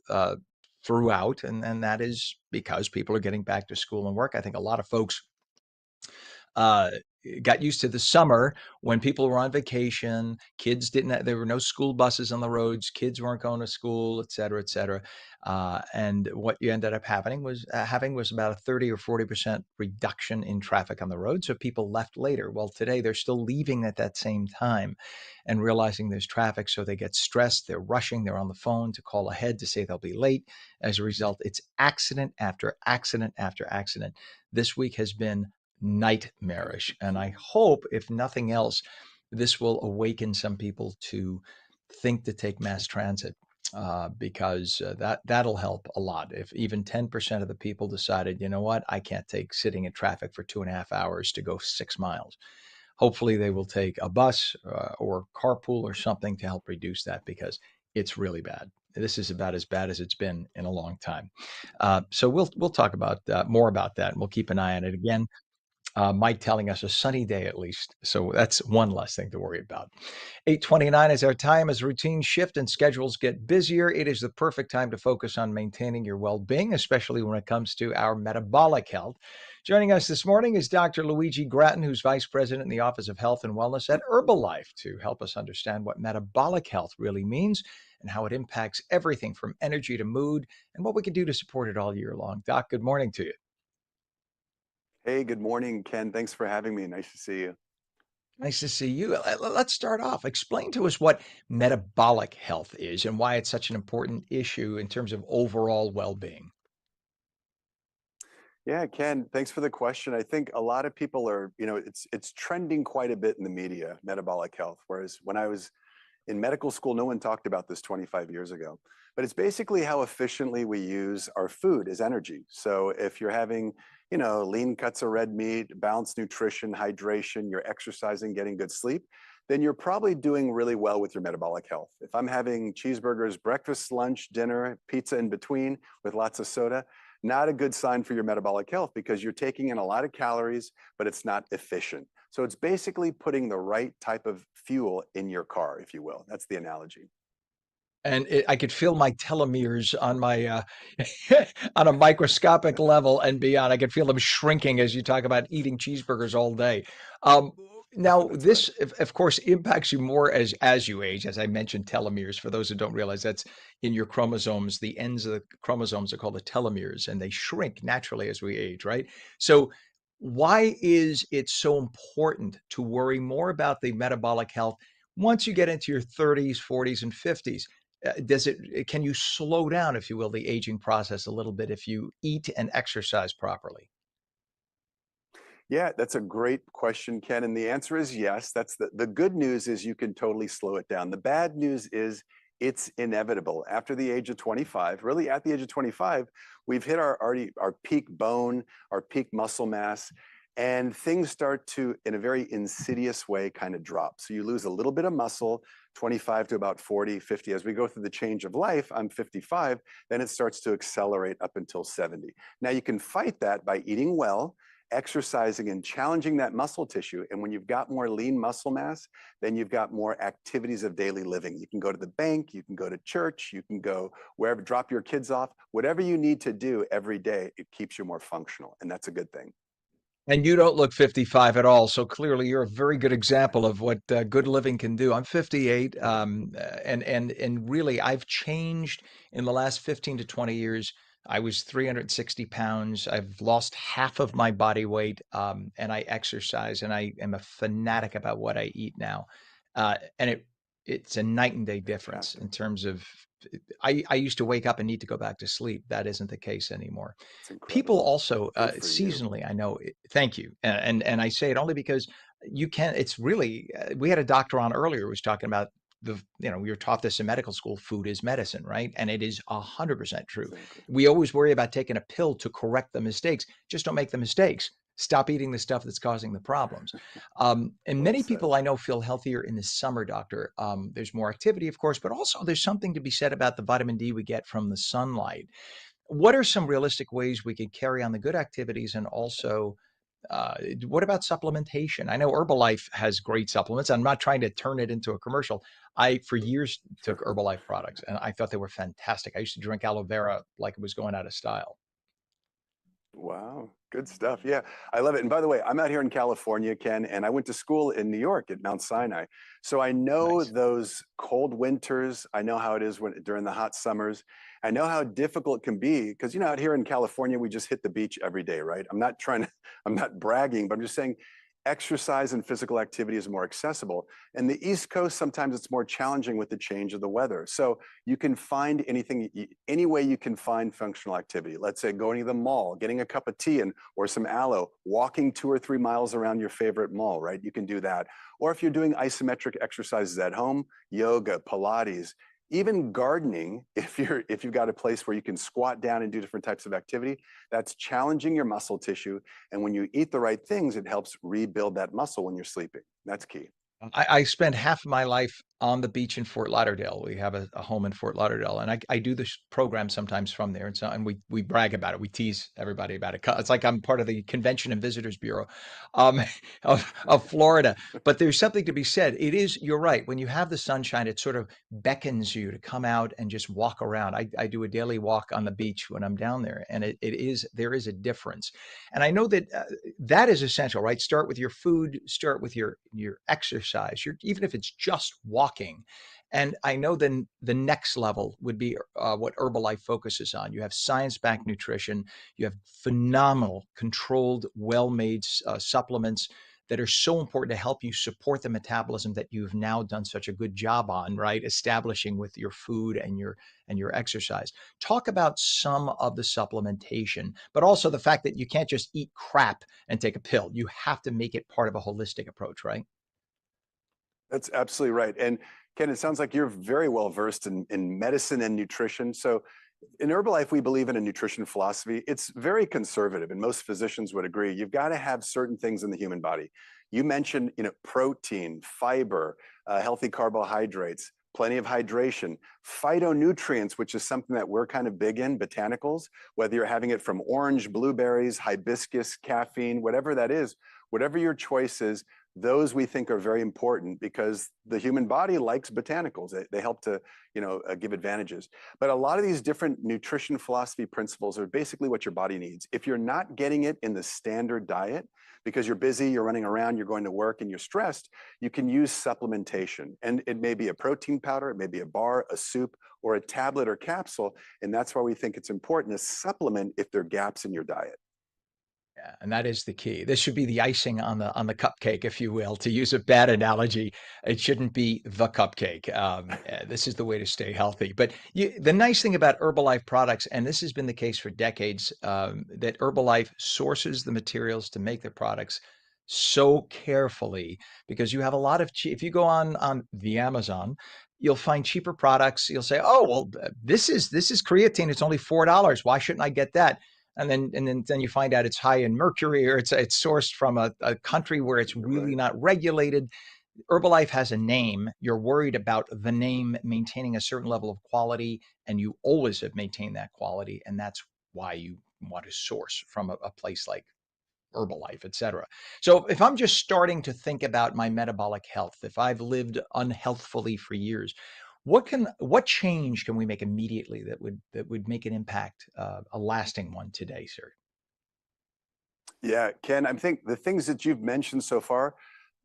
throughout, and that is because people are getting back to school and work. I think a lot of folks got used to the summer when people were on vacation. Kids there were no school buses on the roads. Kids weren't going to school, et cetera, et cetera. And what you ended up having was about a 30 or 40% reduction in traffic on the road. So people left later. Well, today they're still leaving at that same time and realizing there's traffic. So they get stressed. They're rushing. They're on the phone to call ahead to say they'll be late. As a result, it's accident after accident after accident. This week has been nightmarish. And I hope, if nothing else, this will awaken some people to think to take mass transit, because that'll help a lot. If even 10% of the people decided, you know what, I can't take sitting in traffic for 2.5 hours to go 6 miles. Hopefully they will take a bus or carpool or something to help reduce that, because it's really bad. This is about as bad as it's been in a long time. So we'll talk about more about that, and we'll keep an eye on it. Again, Mike telling us a sunny day at least. So that's one less thing to worry about. 8:29 is our time. As routines shift and schedules get busier, it is the perfect time to focus on maintaining your well-being, especially when it comes to our metabolic health. Joining us this morning is Dr. Luigi Grattan, who's Vice President in the Office of Health and Wellness at Herbalife, to help us understand what metabolic health really means and how it impacts everything from energy to mood, and what we can do to support it all year long. Doc, good morning to you. Hey, good morning, Ken. Thanks for having me. Nice to see you. Nice to see you. Let's start off. Explain to us what metabolic health is and why it's such an important issue in terms of overall well-being. Yeah, Ken, thanks for the question. I think a lot of people are, it's trending quite a bit in the media, metabolic health, whereas when I was in medical school, no one talked about this 25 years ago. But it's basically how efficiently we use our food as energy. So if you're having, lean cuts of red meat, balanced nutrition, hydration, you're exercising, getting good sleep, then you're probably doing really well with your metabolic health. If I'm having cheeseburgers, breakfast, lunch, dinner, pizza in between with lots of soda, not a good sign for your metabolic health, because you're taking in a lot of calories, but it's not efficient. So it's basically putting the right type of fuel in your car, if you will. That's the analogy. And I could feel my telomeres on my on a microscopic level and beyond. I could feel them shrinking as you talk about eating cheeseburgers all day. Um, Now, That's right. this, of course, impacts you more as you age. As I mentioned, telomeres. For those who don't realize, that's in your chromosomes. The ends of the chromosomes are called the telomeres, and they shrink naturally as we age, right? So, why is it so important to worry more about the metabolic health once you get into your 30s, 40s, and 50s? Can you slow down, if you will, the aging process a little bit if you eat and exercise properly? Yeah, that's a great question, Ken. And the answer is yes. That's the good news is you can totally slow it down. The bad news is it's inevitable. After the age of 25, really at the age of 25, we've hit our peak bone, our peak muscle mass, and things start to, in a very insidious way, kind of drop. So you lose a little bit of muscle, 25 to about 40, 50. As we go through the change of life, I'm 55, then it starts to accelerate up until 70. Now you can fight that by eating well, exercising and challenging that muscle tissue. And when you've got more lean muscle mass, then you've got more activities of daily living. You can go to the bank, you can go to church, you can go wherever, drop your kids off, whatever you need to do every day, it keeps you more functional. And that's a good thing. And you don't look 55 at all. So clearly, you're a very good example of what good living can do. I'm 58, and really, I've changed in the last 15 to 20 years. I was 360 pounds. I've lost half of my body weight, and I exercise, and I am a fanatic about what I eat now. And it's a night and day difference Fantastic. in terms of I used to wake up and need to go back to sleep. That isn't the case anymore. It's People incredible. also Good for you. seasonally, I know. Thank you, and I say it only because you can. It's really we had a doctor on earlier who was talking about we were taught this in medical school. Food is medicine, right? And it is 100% true. Exactly. We always worry about taking a pill to correct the mistakes. Just don't make the mistakes. Stop eating the stuff that's causing the problems. And Well many said. people I know feel healthier in the summer, doctor. There's more activity, of course, but also there's something to be said about the vitamin D we get from the sunlight. What are some realistic ways we can carry on the good activities and also what about supplementation? I know Herbalife has great supplements. I'm not trying to turn it into a commercial. I, for years, took Sure. Herbalife products and I thought they were fantastic. I used to drink aloe vera like it was going out of style. Wow, good stuff. Yeah, I love it. And by the way, I'm out here in California, Ken, and I went to school in New York at Mount Sinai. So I know Nice. those cold winters. I know how it is during the hot summers. I know how difficult it can be because out here in California, we just hit the beach every day, right? I'm not trying to, I'm not bragging, but I'm just saying exercise and physical activity is more accessible. And the East Coast, sometimes it's more challenging with the change of the weather. So you can find any way you can find functional activity. Let's say going to the mall, getting a cup of tea or some aloe, walking 2 or 3 miles around your favorite mall, right? You can do that. Or if you're doing isometric exercises at home, yoga, Pilates, even gardening, if you've got a place where you can squat down and do different types of activity, that's challenging your muscle tissue. And when you eat the right things, it helps rebuild that muscle when you're sleeping. That's key. I spend half of my life on the beach in Fort Lauderdale. We have a home in Fort Lauderdale, and I do this program sometimes from there. And we brag about it. We tease everybody about it. It's like I'm part of the Convention and Visitors Bureau um, of Florida. But there's something to be said. You're right. When you have the sunshine, it sort of beckons you to come out and just walk around. I do a daily walk on the beach when I'm down there, and there is a difference. And I know that that is essential, right? Start with your food, start with your exercise, even if it's just walking. And I know then the next level would be what Herbalife focuses on. You have science-backed nutrition, you have phenomenal, controlled, well-made supplements that are so important to help you support the metabolism that you've now done such a good job on, right? Establishing with your food and your exercise. Talk about some of the supplementation, but also the fact that you can't just eat crap and take a pill. You have to make it part of a holistic approach, right? That's absolutely right. And Ken, it sounds like you're very well versed in medicine and nutrition. So in Herbalife, we believe in a nutrition philosophy. It's very conservative, and most physicians would agree. You've got to have certain things in the human body. You mentioned, protein, fiber, healthy carbohydrates, plenty of hydration, phytonutrients, which is something that we're kind of big in, botanicals, whether you're having it from orange, blueberries, hibiscus, caffeine, whatever that is, whatever your choice is, those we think are very important because the human body likes botanicals. They help to, give advantages. But a lot of these different nutrition philosophy principles are basically what your body needs. If you're not getting it in the standard diet, because you're busy, you're running around, you're going to work, and you're stressed, you can use supplementation. And it may be a protein powder, it may be a bar, a soup, or a tablet or capsule. And that's why we think it's important to supplement if there are gaps in your diet. Yeah, and that is the key. This should be the icing on the cupcake, if you will, to use a bad analogy. It shouldn't be the cupcake. This is the way to stay healthy. But the nice thing about Herbalife products, and this has been the case for decades, that Herbalife sources the materials to make their products so carefully because you have a lot of if you go on the Amazon, you'll find cheaper products. You'll say, "Oh, well, this is creatine. It's only $4. Why shouldn't I get that?" And then you find out it's high in mercury, or it's sourced from a country where it's really Right. not regulated. Herbalife has a name. You're worried about the name maintaining a certain level of quality, and you always have maintained that quality, and that's why you want to source from a place like Herbalife, et cetera. So if I'm just starting to think about my metabolic health, if I've lived unhealthfully for years, what change can we make immediately that would make an impact, a lasting one today, sir? Yeah, Ken, I think the things that you've mentioned so far,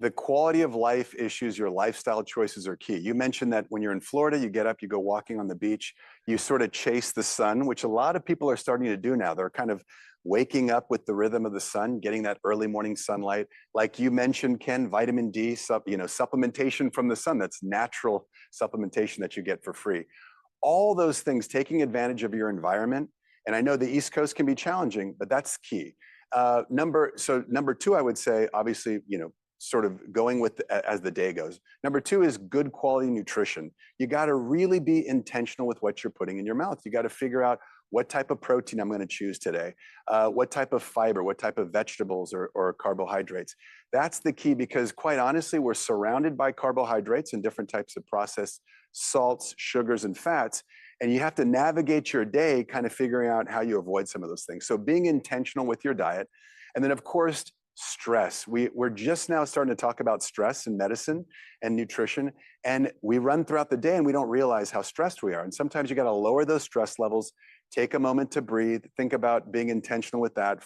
the quality of life issues, your lifestyle choices are key. You mentioned that when you're in Florida, you get up, you go walking on the beach, you sort of chase the sun, which a lot of people are starting to do now. They're kind of waking up with the rhythm of the sun, getting that early morning sunlight. Like you mentioned, Ken, vitamin D, supplementation from the sun. That's natural supplementation that you get for free. All those things, taking advantage of your environment. And I know the East Coast can be challenging, but that's key. Number two, I would say, obviously, sort of going with as the day goes. Number two is good quality nutrition. You got to really be intentional with what you're putting in your mouth. You got to figure out what type of protein I'm going to choose today, what type of fiber, what type of vegetables or carbohydrates. That's the key because quite honestly, we're surrounded by carbohydrates and different types of processed salts, sugars, and fats. And you have to navigate your day kind of figuring out how you avoid some of those things. So being intentional with your diet. And then, of course, stress. We're just now starting to talk about stress in medicine and nutrition. And we run throughout the day and we don't realize how stressed we are. And sometimes you got to lower those stress levels, take a moment to breathe, think about being intentional with that,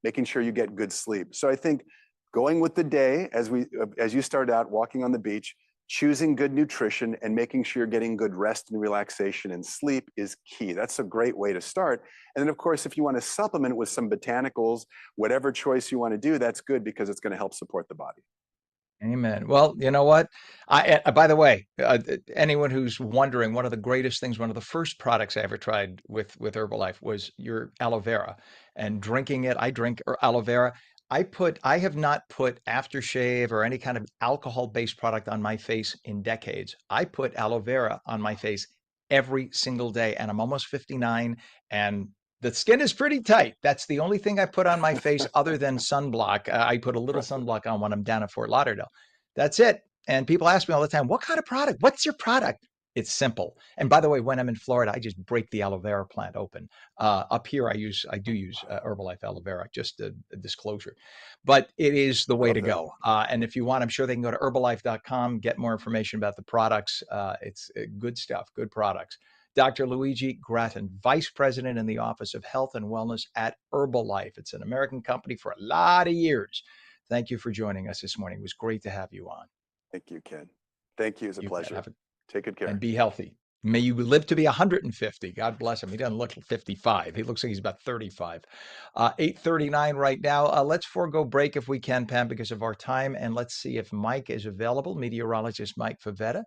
making sure you get good sleep. So I think going with the day, as you started out walking on the beach, choosing good nutrition and making sure you're getting good rest and relaxation and sleep is key. That's a great way to start. And then, of course, if you want to supplement with some botanicals, whatever choice you want to do, that's good because it's going to help support the body. Amen. Well, you know what? By the way, anyone who's wondering, one of the greatest things, one of the first products I ever tried with Herbalife was your aloe vera, and drinking it. I drink aloe vera. I have not put aftershave or any kind of alcohol-based product on my face in decades. I put aloe vera on my face every single day, and I'm almost 59, and the skin is pretty tight. That's the only thing I put on my face other than sunblock. I put a little Right. sunblock on when I'm down at Fort Lauderdale. That's it. And people ask me all the time, what kind of product? What's your product? It's simple. And by the way, when I'm in Florida, I just break the aloe vera plant open. Up here, I do use Herbalife aloe vera, just a disclosure. But it is the I way love to that. go. And if you want, I'm sure they can go to herbalife.com, get more information about the products. It's good stuff, good products. Dr. Luigi Grattan, Vice President in the Office of Health and Wellness at Herbalife. It's an American company for a lot of years. Thank you for joining us this morning. It was great to have you on. Thank you, Ken. Thank you. It's a You bet. pleasure. Take good care. And be healthy. May you live to be 150. God bless him. He doesn't look 55. He looks like he's about 35. 8:39 right now. Let's forego break if we can, Pam, because of our time. And let's see if Mike is available. Meteorologist Mike Favetta,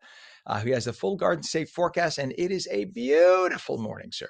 who has the full Garden State forecast. And it is a beautiful morning, sir.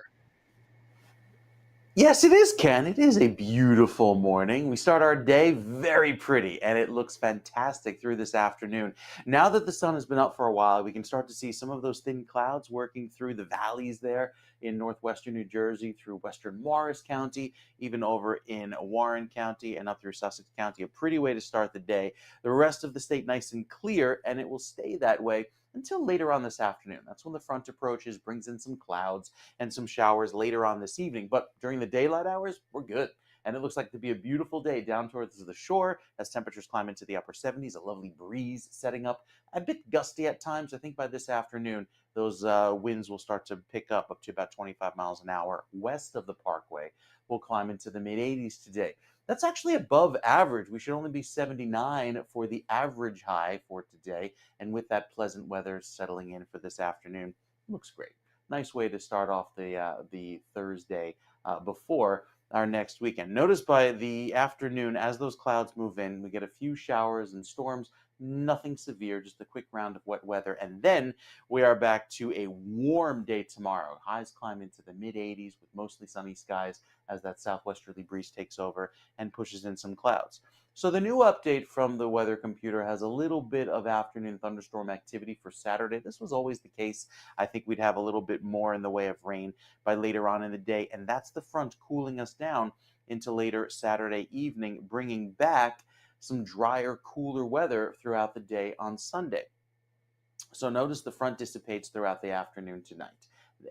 Yes, it is, Ken. It is a beautiful morning. We start our day very pretty, and it looks fantastic through this afternoon. Now that the sun has been up for a while, we can start to see some of those thin clouds working through the valleys there in northwestern New Jersey, through western Morris County, even over in Warren County, and up through Sussex County. A pretty way to start the day. The rest of the state nice and clear, and it will stay that way until later on this afternoon. That's when the front approaches, brings in some clouds and some showers later on this evening. But during the daylight hours, we're good. And it looks like to be a beautiful day down towards the shore as temperatures climb into the upper 70s, a lovely breeze setting up, a bit gusty at times. I think by this afternoon, those winds will start to pick up to about 25 miles an hour west of the parkway. We'll climb into the mid 80s today. That's actually above average. We should only be 79 for the average high for today. And with that pleasant weather settling in for this afternoon, looks great. Nice way to start off the Thursday before our next weekend. Notice by the afternoon, as those clouds move in, we get a few showers and storms. Nothing severe, just a quick round of wet weather. And then we are back to a warm day tomorrow. Highs climb into the mid 80s with mostly sunny skies as that southwesterly breeze takes over and pushes in some clouds. So the new update from the weather computer has a little bit of afternoon thunderstorm activity for Saturday. This was always the case. I think we'd have a little bit more in the way of rain by later on in the day, and that's the front cooling us down into later Saturday evening, bringing back some drier, cooler weather throughout the day on Sunday. So notice the front dissipates throughout the afternoon tonight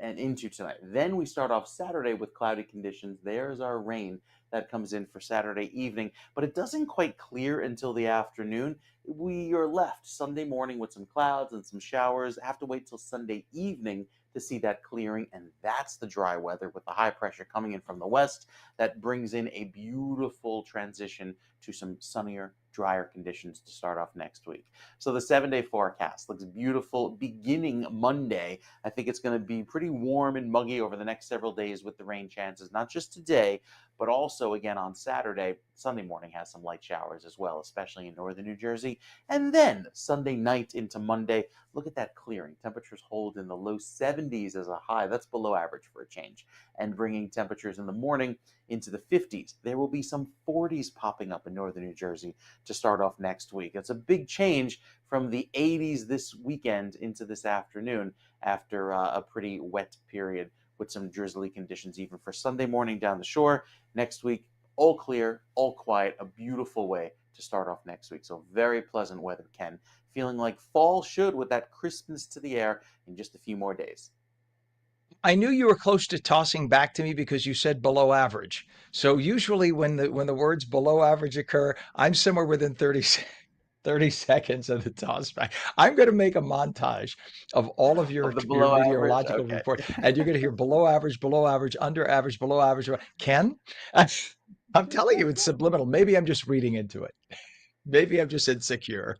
and into tonight. Then we start off Saturday with cloudy conditions. There's our rain that comes in for Saturday evening, but it doesn't quite clear until the afternoon. We are left Sunday morning with some clouds and some showers. Have to wait till Sunday evening to see that clearing, and that's the dry weather with the high pressure coming in from the west that brings in a beautiful transition to some sunnier, drier conditions to start off next week. So the 7-day forecast looks beautiful beginning Monday. I think it's going to be pretty warm and muggy over the next several days with the rain chances, not just today, but also again on Saturday. Sunday morning has some light showers as well, especially in northern New Jersey. And then Sunday night into Monday, look at that clearing. Temperatures hold in the low 70s as a high. That's below average for a change. And bringing temperatures in the morning into the 50s. There will be some 40s popping up in northern New Jersey to start off next week. It's a big change from the 80s this weekend into this afternoon after a pretty wet period with some drizzly conditions even for Sunday morning down the shore. Next week, all clear, all quiet, a beautiful way to start off next week. So very pleasant weather, Ken. Feeling like fall should with that crispness to the air in just a few more days. I knew you were close to tossing back to me because you said below average. So usually when the words below average occur, I'm somewhere within 30 seconds of the toss back. I'm going to make a montage of all of Of the your below average? meteorological Okay. report, and you're going to hear below average, under average, below average. Ken, I'm telling you, it's subliminal. Maybe I'm just reading into it. Maybe I'm just insecure.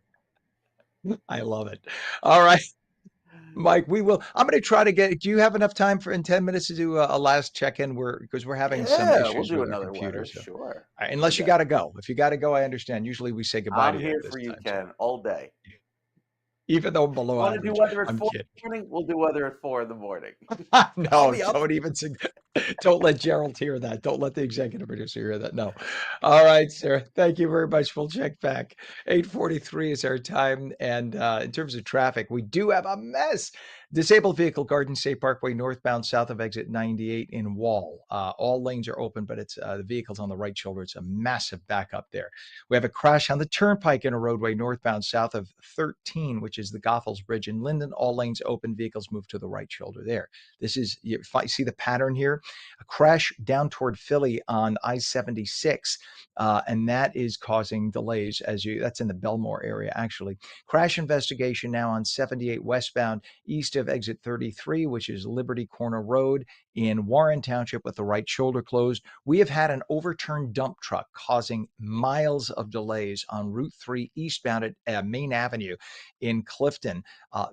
I love it. All right, Mike, we will. I'm going to try to get. Do you have enough time for in 10 minutes to do a last check-in? Because we're having some Yeah, we'll issues do with our another computer. weather. So, Sure. unless you Okay. got to go. If you got to go, I understand. Usually we say goodbye to I'm you at here this for you, time. So, Ken, all day. even though I'm You below want to do average, weather at I'm 4 kidding. in the morning? We'll do weather at 4 in the morning. I'll No, be up. don't even don't let Gerald hear that. Don't let the executive producer hear that. No. All right, Sarah. Thank you very much. We'll check back. 8:43 is our time. And in terms of traffic, we do have a mess. Disabled vehicle, Garden State Parkway, northbound, south of exit 98 in Wall. All lanes are open, but it's the vehicle's on the right shoulder. It's a massive backup there. We have a crash on the turnpike in a roadway northbound, south of 13, which is the Goethals Bridge in Linden. All lanes open. Vehicles move to the right shoulder there. This is, if I see the pattern here, a crash down toward Philly on I-76, and that is causing delays that's in the Belmore area, actually. Crash investigation now on 78 westbound, east of exit 33, which is Liberty Corner Road in Warren Township with the right shoulder closed. We have had an overturned dump truck causing miles of delays on Route 3 eastbound at Main Avenue in Clifton.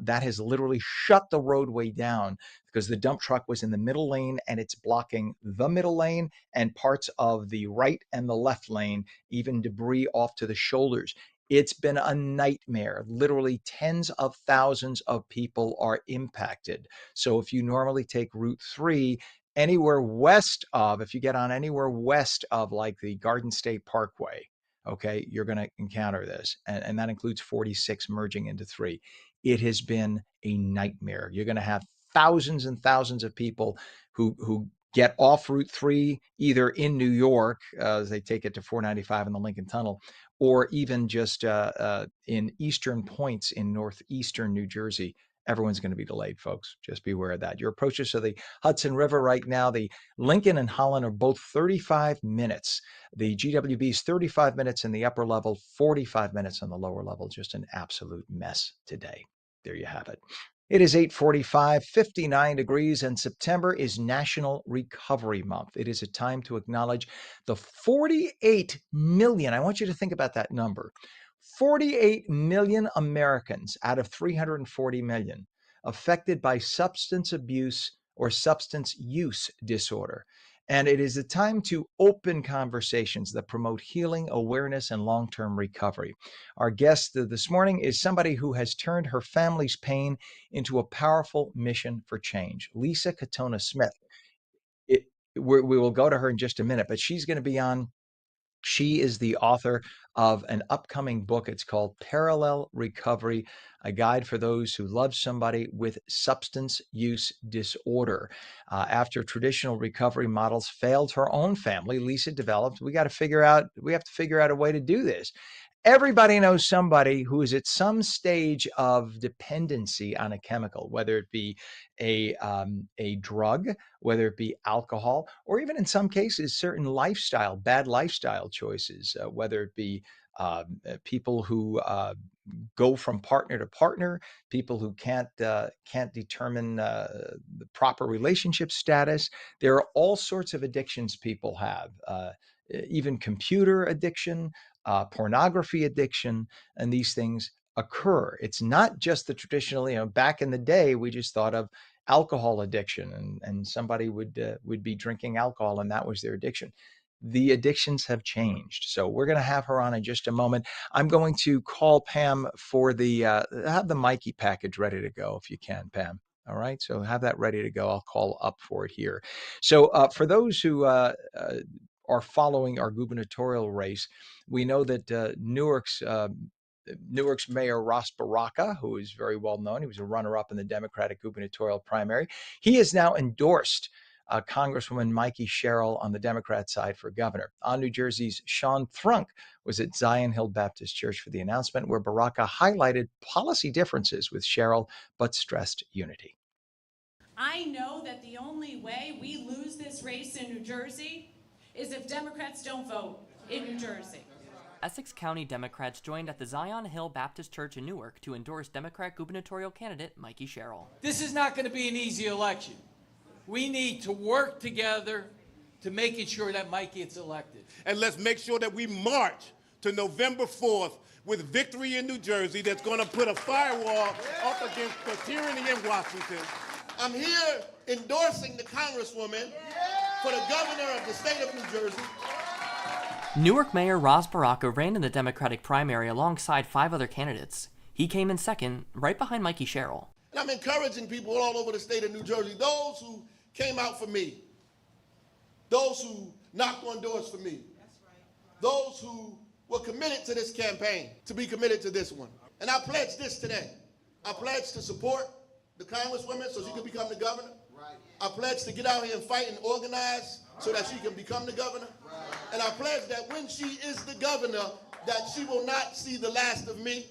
That has literally shut the roadway down because the dump truck was in the middle lane and it's blocking the middle lane and parts of the right and the left lane, even debris off to the shoulders. It's been a nightmare. Literally tens of thousands of people are impacted. So if you normally take Route 3, anywhere west of, if you get on anywhere west of like the Garden State Parkway, okay, you're going to encounter this. And that includes 46 merging into 3. It has been a nightmare. You're going to have thousands and thousands of people who get off Route 3, either in New York, as they take it to 495 in the Lincoln Tunnel, or even just in eastern points in northeastern New Jersey. everyone's going to be delayed, folks. Just be aware of that. Your approaches to the Hudson River right now, the Lincoln and Holland are both 35 minutes. The GWB is 35 minutes in the upper level, 45 minutes on the lower level. Just an absolute mess today. There you have it. It is 8:45, 59 degrees, and September is National Recovery Month. It is a time to acknowledge the 48 million. I want you to think about that number. 48 million Americans out of 340 million affected by substance abuse or substance use disorder. And it is a time to open conversations that promote healing, awareness, and long-term recovery. Our guest this morning is somebody who has turned her family's pain into a powerful mission for change. Lisa Katona Smith. We will go to her in just a minute, but she's going to be on. She is the author of an upcoming book. It's called Parallel Recovery, a guide for those who love somebody with substance use disorder. After traditional recovery models failed her own family, Lisa developed, we have to figure out a way to do this. Everybody knows somebody who is at some stage of dependency on a chemical, whether it be a drug, whether it be alcohol, or even in some cases, certain bad lifestyle choices, whether it be people who go from partner to partner, people who can't determine the proper relationship status. There are all sorts of addictions people have, even computer addiction, pornography addiction, and these things occur. It's not just the traditional, back in the day, we just thought of alcohol addiction and somebody would be drinking alcohol and that was their addiction. The addictions have changed. So we're going to have her on in just a moment. I'm going to call Pam for have the Mikey package ready to go if you can, Pam. All right. So have that ready to go. I'll call up for it here. So for those who are following our gubernatorial race, we know that Newark's Mayor Ras Baraka, who is very well known, he was a runner-up in the Democratic gubernatorial primary. He has now endorsed Congresswoman Mikey Sherrill on the Democrat side for governor. On New Jersey's Sean Thrunk was at Zion Hill Baptist Church for the announcement, where Baraka highlighted policy differences with Sherrill, but stressed unity. I know that the only way we lose this race in New Jersey is if Democrats don't vote in New Jersey. Essex County Democrats joined at the Zion Hill Baptist Church in Newark to endorse Democrat gubernatorial candidate Mikey Sherrill. This is not going to be an easy election. We need to work together to make it sure that Mikey gets elected. And let's make sure that we march to November 4th with victory in New Jersey that's going to put a firewall up against the tyranny in Washington. I'm here endorsing the Congresswoman for the governor of the state of New Jersey. Newark Mayor Ras Baraka ran in the Democratic primary alongside 5 other candidates. He came in second, right behind Mikey Sherrill. And I'm encouraging people all over the state of New Jersey, those who came out for me, those who knocked on doors for me, those who were committed to this campaign, to be committed to this one. And I pledge this today. I pledge to support the Congresswoman so she can become the governor. I pledge to get out here and fight and organize so that she can become the governor. And I pledge that when she is the governor, that she will not see the last of me.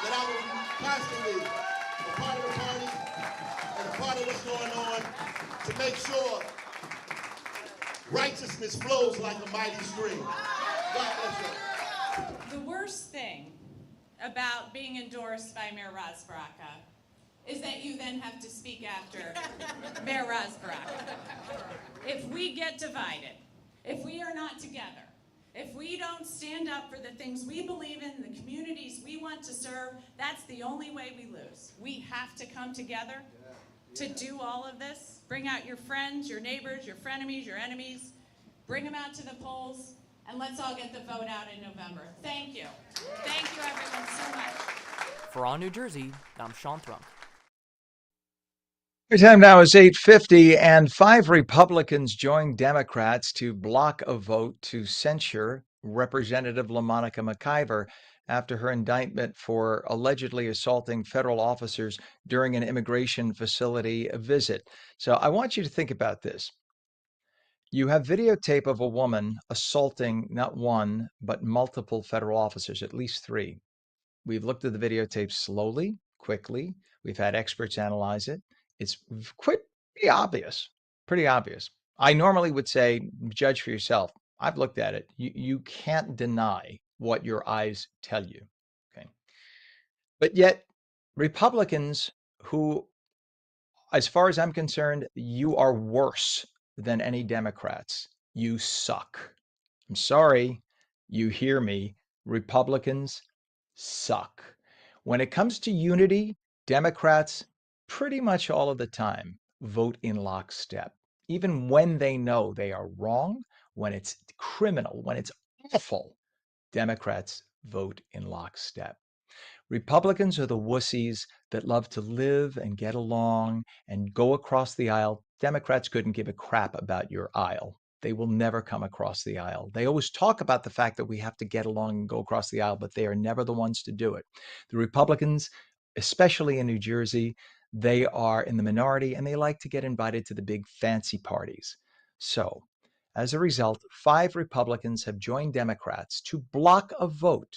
That I will be constantly a part of the party and a part of what's going on to make sure righteousness flows like a mighty stream. God bless you. The worst thing about being endorsed by Mayor Ras Baraka is that you then have to speak after Mayor Ras Baraka. If we get divided, if we are not together, if we don't stand up for the things we believe in, the communities we want to serve, that's the only way we lose. We have to come together to do all of this. Bring out your friends, your neighbors, your frenemies, your enemies. Bring them out to the polls, and let's all get the vote out in November. Thank you. Thank you, everyone, so much. For On New Jersey, I'm Sean Thrunk. Your time now is 8:50, and 5 Republicans joined Democrats to block a vote to censure Representative LaMonica McIver after her indictment for allegedly assaulting federal officers during an immigration facility visit. So I want you to think about this. You have videotape of a woman assaulting not one, but multiple federal officers, at least 3. We've looked at the videotape slowly, quickly. We've had experts analyze it. It's pretty obvious, pretty obvious. I normally would say, judge for yourself. I've looked at it. You can't deny what your eyes tell you. Okay. But yet, Republicans who, as far as I'm concerned, you are worse than any Democrats. You suck. I'm sorry. You hear me. Republicans suck. When it comes to unity, Democrats pretty much all of the time vote in lockstep, even when they know they are wrong, when it's criminal, when it's awful. Democrats vote in lockstep. Republicans are the wussies that love to live and get along and go across the aisle. Democrats couldn't give a crap about your aisle. They will never come across the aisle. They always talk about the fact that we have to get along and go across the aisle, but they are never the ones to do it. The Republicans, especially in New Jersey, they are in the minority and they like to get invited to the big fancy parties. So, as a result, 5 Republicans have joined Democrats to block a vote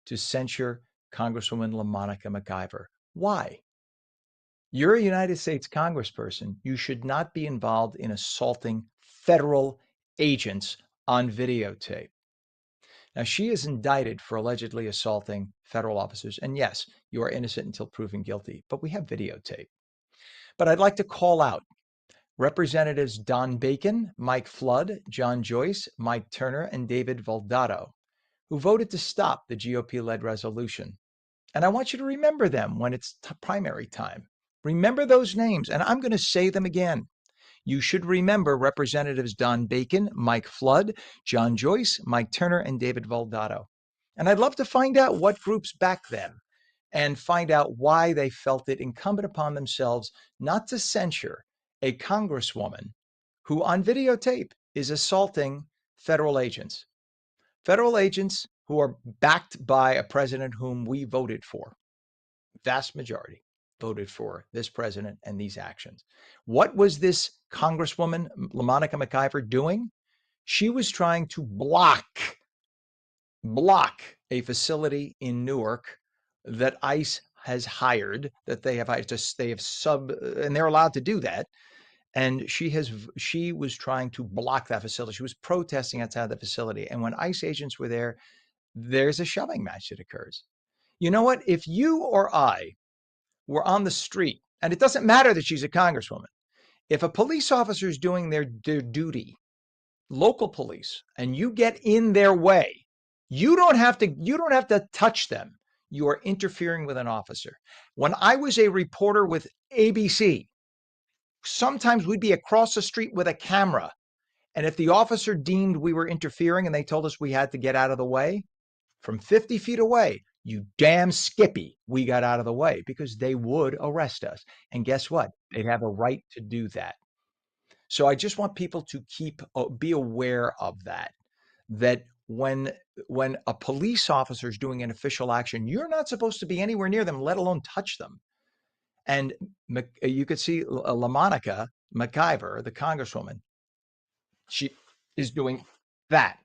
to censure Congresswoman LaMonica McIver. Why? You're a United States congressperson. You should not be involved in assaulting federal agents on videotape. Now, she is indicted for allegedly assaulting federal officers. And yes, you are innocent until proven guilty, but we have videotape. But I'd like to call out Representatives Don Bacon, Mike Flood, John Joyce, Mike Turner, and David Valdato, who voted to stop the GOP-led resolution. And I want you to remember them when it's primary time. Remember those names, and I'm going to say them again. You should remember Representatives Don Bacon, Mike Flood, John Joyce, Mike Turner, and David Valdato. And I'd love to find out what groups back them and find out why they felt it incumbent upon themselves not to censure a congresswoman who on videotape is assaulting federal agents. Federal agents who are backed by a president whom we voted for. Vast majority voted for this president and these actions. What was this Congresswoman, LaMonica McIver, doing? She was trying to block a facility in Newark that ICE has hired, that they have and they're allowed to do that. And she was trying to block that facility. She was protesting outside the facility. And when ICE agents were there, there's a shoving match that occurs. You know what? If you or I were on the street, and it doesn't matter that she's a congresswoman, if a police officer is doing their duty, local police, and you get in their way, you don't have to touch them. You are interfering with an officer. When I was a reporter with ABC, sometimes we'd be across the street with a camera. And if the officer deemed we were interfering and they told us we had to get out of the way, from 50 feet away, you damn skippy, we got out of the way because they would arrest us. And guess what? They'd have a right to do that. So I just want people to be aware of that when a police officer is doing an official action, you're not supposed to be anywhere near them, let alone touch them. And you could see LaMonica McIver, the congresswoman, she is doing that.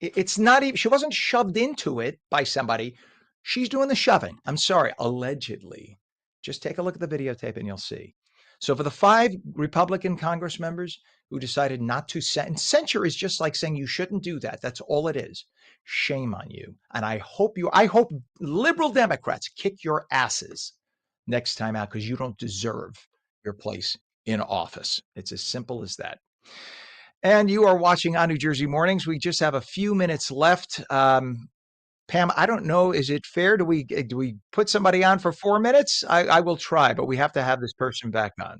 It's not even, she wasn't shoved into it by somebody. She's doing the shoving. I'm sorry, allegedly. Just take a look at the videotape and you'll see. So for the 5 Republican Congress members who decided not to censure is just like saying you shouldn't do that. That's all it is. Shame on you. And I hope liberal Democrats kick your asses next time out because you don't deserve your place in office. It's as simple as that. And you are watching ONNJ Jersey Mornings. We just have a few minutes left. Pam, I don't know. Is it fair? Do we put somebody on for 4 minutes? I will try, but we have to have this person back on.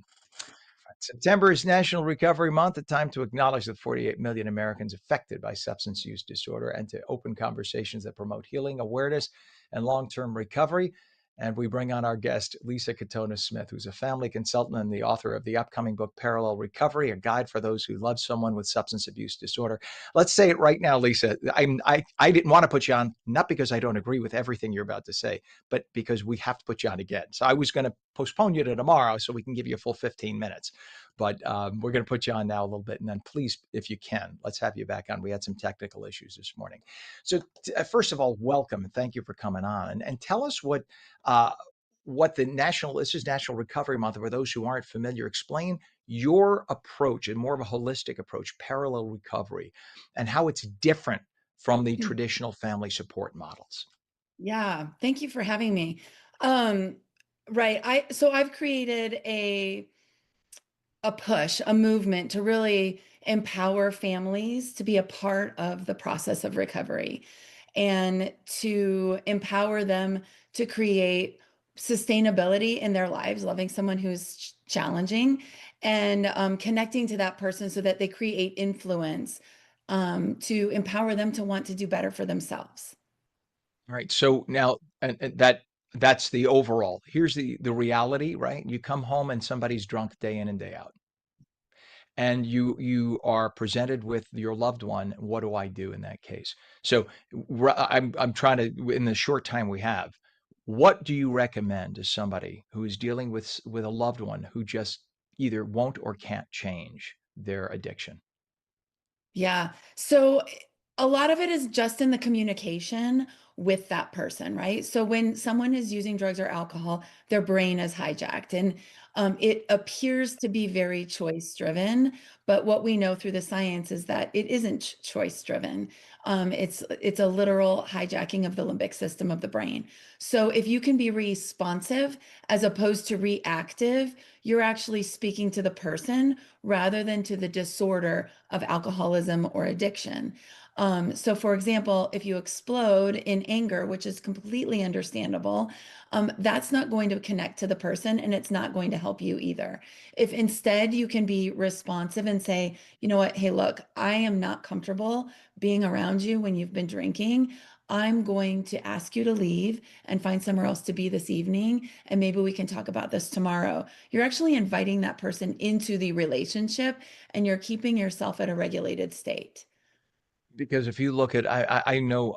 September is National Recovery Month, a time to acknowledge the 48 million Americans affected by substance use disorder and to open conversations that promote healing, awareness, and long-term recovery. And we bring on our guest, Lisa Katona-Smith, who's a family consultant and the author of the upcoming book, Parallel Recovery, a guide for those who love someone with substance abuse disorder. Let's say it right now, Lisa. I didn't want to put you on, not because I don't agree with everything you're about to say, but because we have to put you on again. So I was going to postpone you to tomorrow so we can give you a full 15 minutes. But we're going to put you on now a little bit. And then please, if you can, let's have you back on. We had some technical issues this morning. So first of all, welcome and thank you for coming on. And tell us what this is National Recovery Month. For those who aren't familiar, explain your approach and more of a holistic approach, parallel recovery, and how it's different from the traditional family support models. Yeah, thank you for having me. Um, right. I've created a movement to really empower families to be a part of the process of recovery and to empower them to create sustainability in their lives, loving someone who's challenging and connecting to that person so that they create influence to empower them to want to do better for themselves. All right. So now, and that's the overall. Here's the reality, right? You come home and somebody's drunk day in and day out, and you are presented with your loved one. What do I do in that case? So I'm trying to, in the short time we have, what do you recommend to somebody who is dealing with a loved one who just either won't or can't change their addiction? Yeah. So a lot of it is just in the communication with that person, right? So when someone is using drugs or alcohol, their brain is hijacked and it appears to be very choice driven. But what we know through the science is that it isn't choice driven. It's a literal hijacking of the limbic system of the brain. So if you can be responsive as opposed to reactive, you're actually speaking to the person rather than to the disorder of alcoholism or addiction. So, for example, if you explode in anger, which is completely understandable, that's not going to connect to the person and it's not going to help you either. If instead you can be responsive and say, you know what, hey, look, I am not comfortable being around you when you've been drinking. I'm going to ask you to leave and find somewhere else to be this evening, and maybe we can talk about this tomorrow. You're actually inviting that person into the relationship and you're keeping yourself at a regulated state. Because if you look at, I know,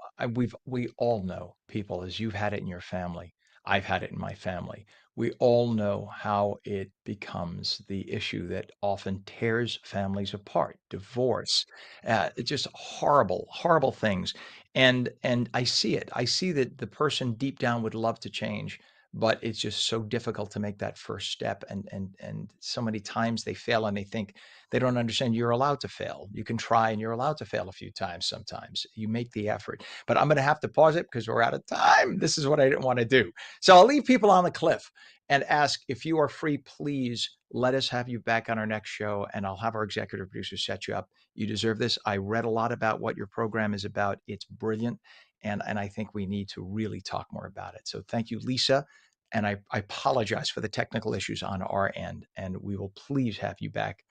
we all know people, as you've had it in your family, I've had it in my family. We all know how it becomes the issue that often tears families apart. Divorce, it's just horrible, horrible things. And I see it. I see that the person deep down would love to change, but it's just so difficult to make that first step. And so many times they fail and they think they don't understand you're allowed to fail. You can try and you're allowed to fail a few times sometimes. You make the effort. But I'm going to have to pause it because we're out of time. This is what I didn't want to do. So I'll leave people on the cliff and ask, if you are free, please let us have you back on our next show, and I'll have our executive producer set you up. You deserve this. I read a lot about what your program is about. It's brilliant. And I think we need to really talk more about it. So thank you, Lisa. And I apologize for the technical issues on our end. And we will please have you back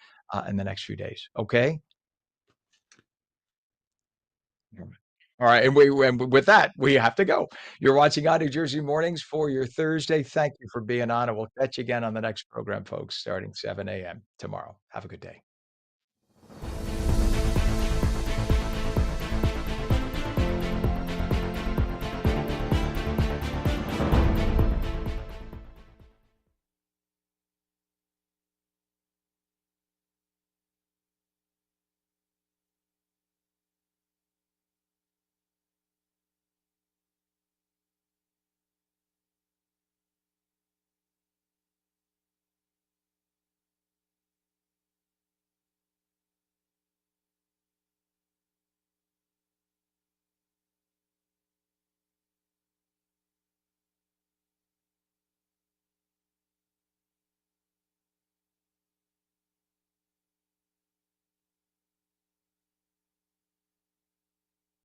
in the next few days. Okay. All right. And with that, we have to go. You're watching ONNJ Mornings for your Thursday. Thank you for being on, and we'll catch you again on the next program, folks, starting 7 a.m. tomorrow. Have a good day.